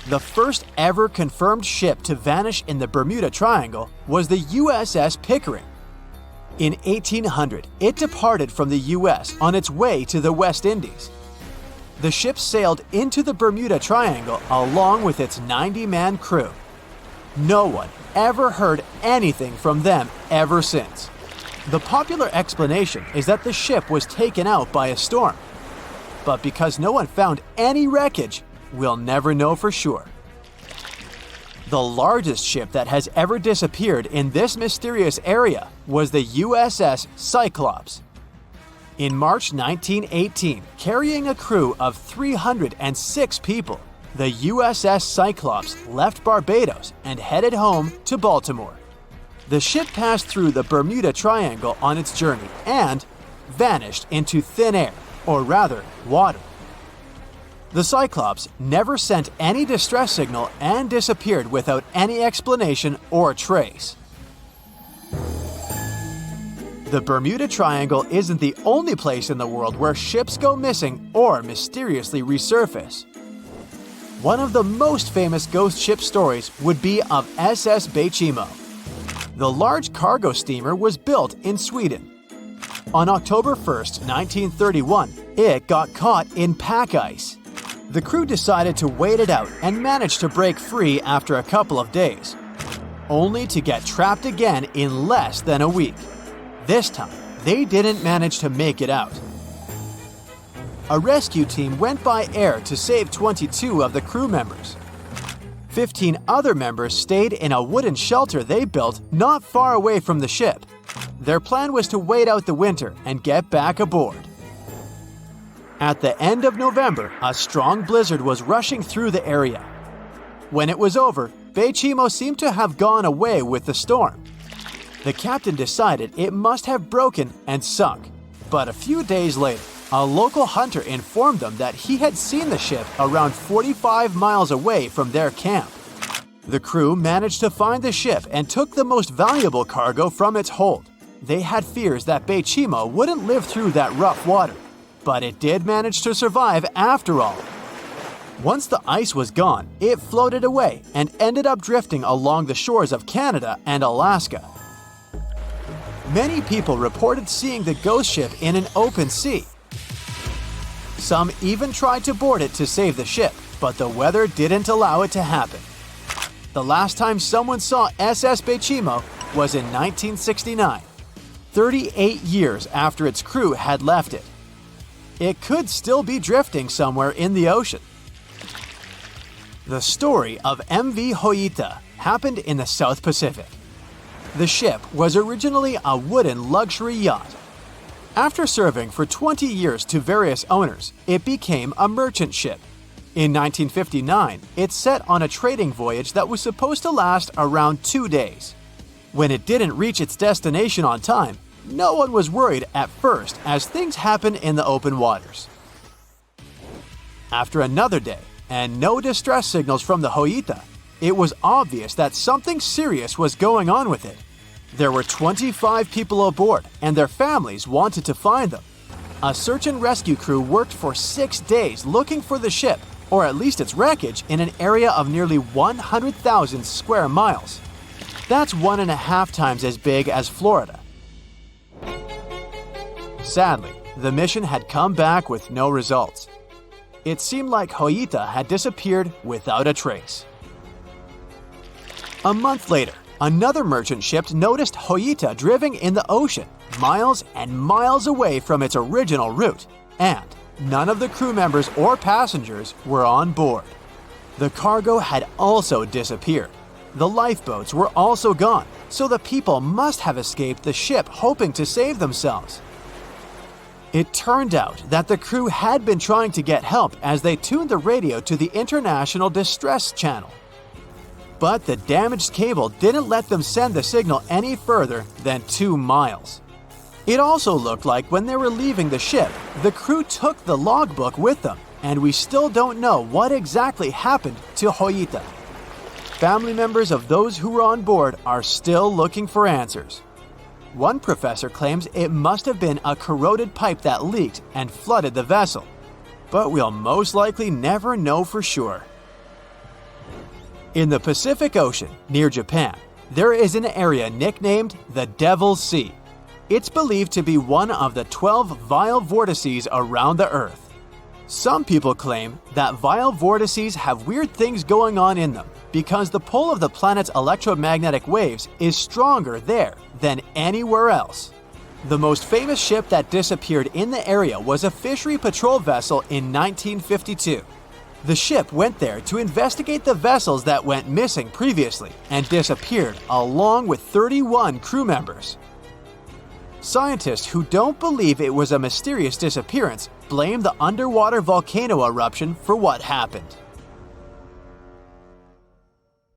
The first ever confirmed ship to vanish in the Bermuda Triangle was the USS Pickering. In 1800, it departed from the US on its way to the West Indies. The ship sailed into the Bermuda Triangle along with its 90-man crew. No one ever heard anything from them ever since. The popular explanation is that the ship was taken out by a storm. But because no one found any wreckage, we'll never know for sure. The largest ship that has ever disappeared in this mysterious area was the USS Cyclops. In March 1918, carrying a crew of 306 people, The USS Cyclops left Barbados and headed home to Baltimore. The ship passed through the Bermuda Triangle on its journey and vanished into thin air, or rather, water. The Cyclops never sent any distress signal and disappeared without any explanation or trace. The Bermuda Triangle isn't the only place in the world where ships go missing or mysteriously resurface. One of the most famous ghost ship stories would be of SS Baychimo. The large cargo steamer was built in Sweden. On October 1st, 1931, it got caught in pack ice. The crew decided to wait it out and managed to break free after a couple of days, only to get trapped again in less than a week. This time, they didn't manage to make it out. A rescue team went by air to save 22 of the crew members. 15 other members stayed in a wooden shelter they built not far away from the ship. Their plan was to wait out the winter and get back aboard. At the end of November, a strong blizzard was rushing through the area. When it was over, Baychimo seemed to have gone away with the storm. The captain decided it must have broken and sunk, but a few days later, a local hunter informed them that he had seen the ship around 45 miles away from their camp. The crew managed to find the ship and took the most valuable cargo from its hold. They had fears that Baychimo wouldn't live through that rough water, but it did manage to survive after all. Once the ice was gone, it floated away and ended up drifting along the shores of Canada and Alaska. Many people reported seeing the ghost ship in an open sea. Some even tried to board it to save the ship, but the weather didn't allow it to happen. The last time someone saw SS Baychimo was in 1969, 38 years after its crew had left it. It could still be drifting somewhere in the ocean. The story of MV Hoita happened in the South Pacific. The ship was originally a wooden luxury yacht. After serving for 20 years to various owners, it became a merchant ship. In 1959, it set on a trading voyage that was supposed to last around 2 days. When it didn't reach its destination on time, no one was worried at first, as things happen in the open waters. After another day, and no distress signals from the Hoita, it was obvious that something serious was going on with it. There were 25 people aboard, and their families wanted to find them. A search and rescue crew worked for 6 days looking for the ship, or at least its wreckage, in an area of nearly 100,000 square miles. That's 1.5 times as big as Florida. Sadly, the mission had come back with no results. It seemed like Hoita had disappeared without a trace. A month later, another merchant ship noticed Hoita drifting in the ocean, miles and miles away from its original route, and none of the crew members or passengers were on board. The cargo had also disappeared. The lifeboats were also gone, so the people must have escaped the ship hoping to save themselves. It turned out that the crew had been trying to get help as they tuned the radio to the International Distress Channel. But the damaged cable didn't let them send the signal any further than 2 miles. It also looked like when they were leaving the ship, the crew took the logbook with them, and we still don't know what exactly happened to Hoita. Family members of those who were on board are still looking for answers. One professor claims it must have been a corroded pipe that leaked and flooded the vessel, but we'll most likely never know for sure. In the Pacific Ocean, near Japan, there is an area nicknamed the Devil's Sea. It's believed to be one of the 12 vile vortices around the Earth. Some people claim that vile vortices have weird things going on in them because the pull of the planet's electromagnetic waves is stronger there than anywhere else. The most famous ship that disappeared in the area was a fishery patrol vessel in 1952. The ship went there to investigate the vessels that went missing previously and disappeared along with 31 crew members. Scientists who don't believe it was a mysterious disappearance blame the underwater volcano eruption for what happened.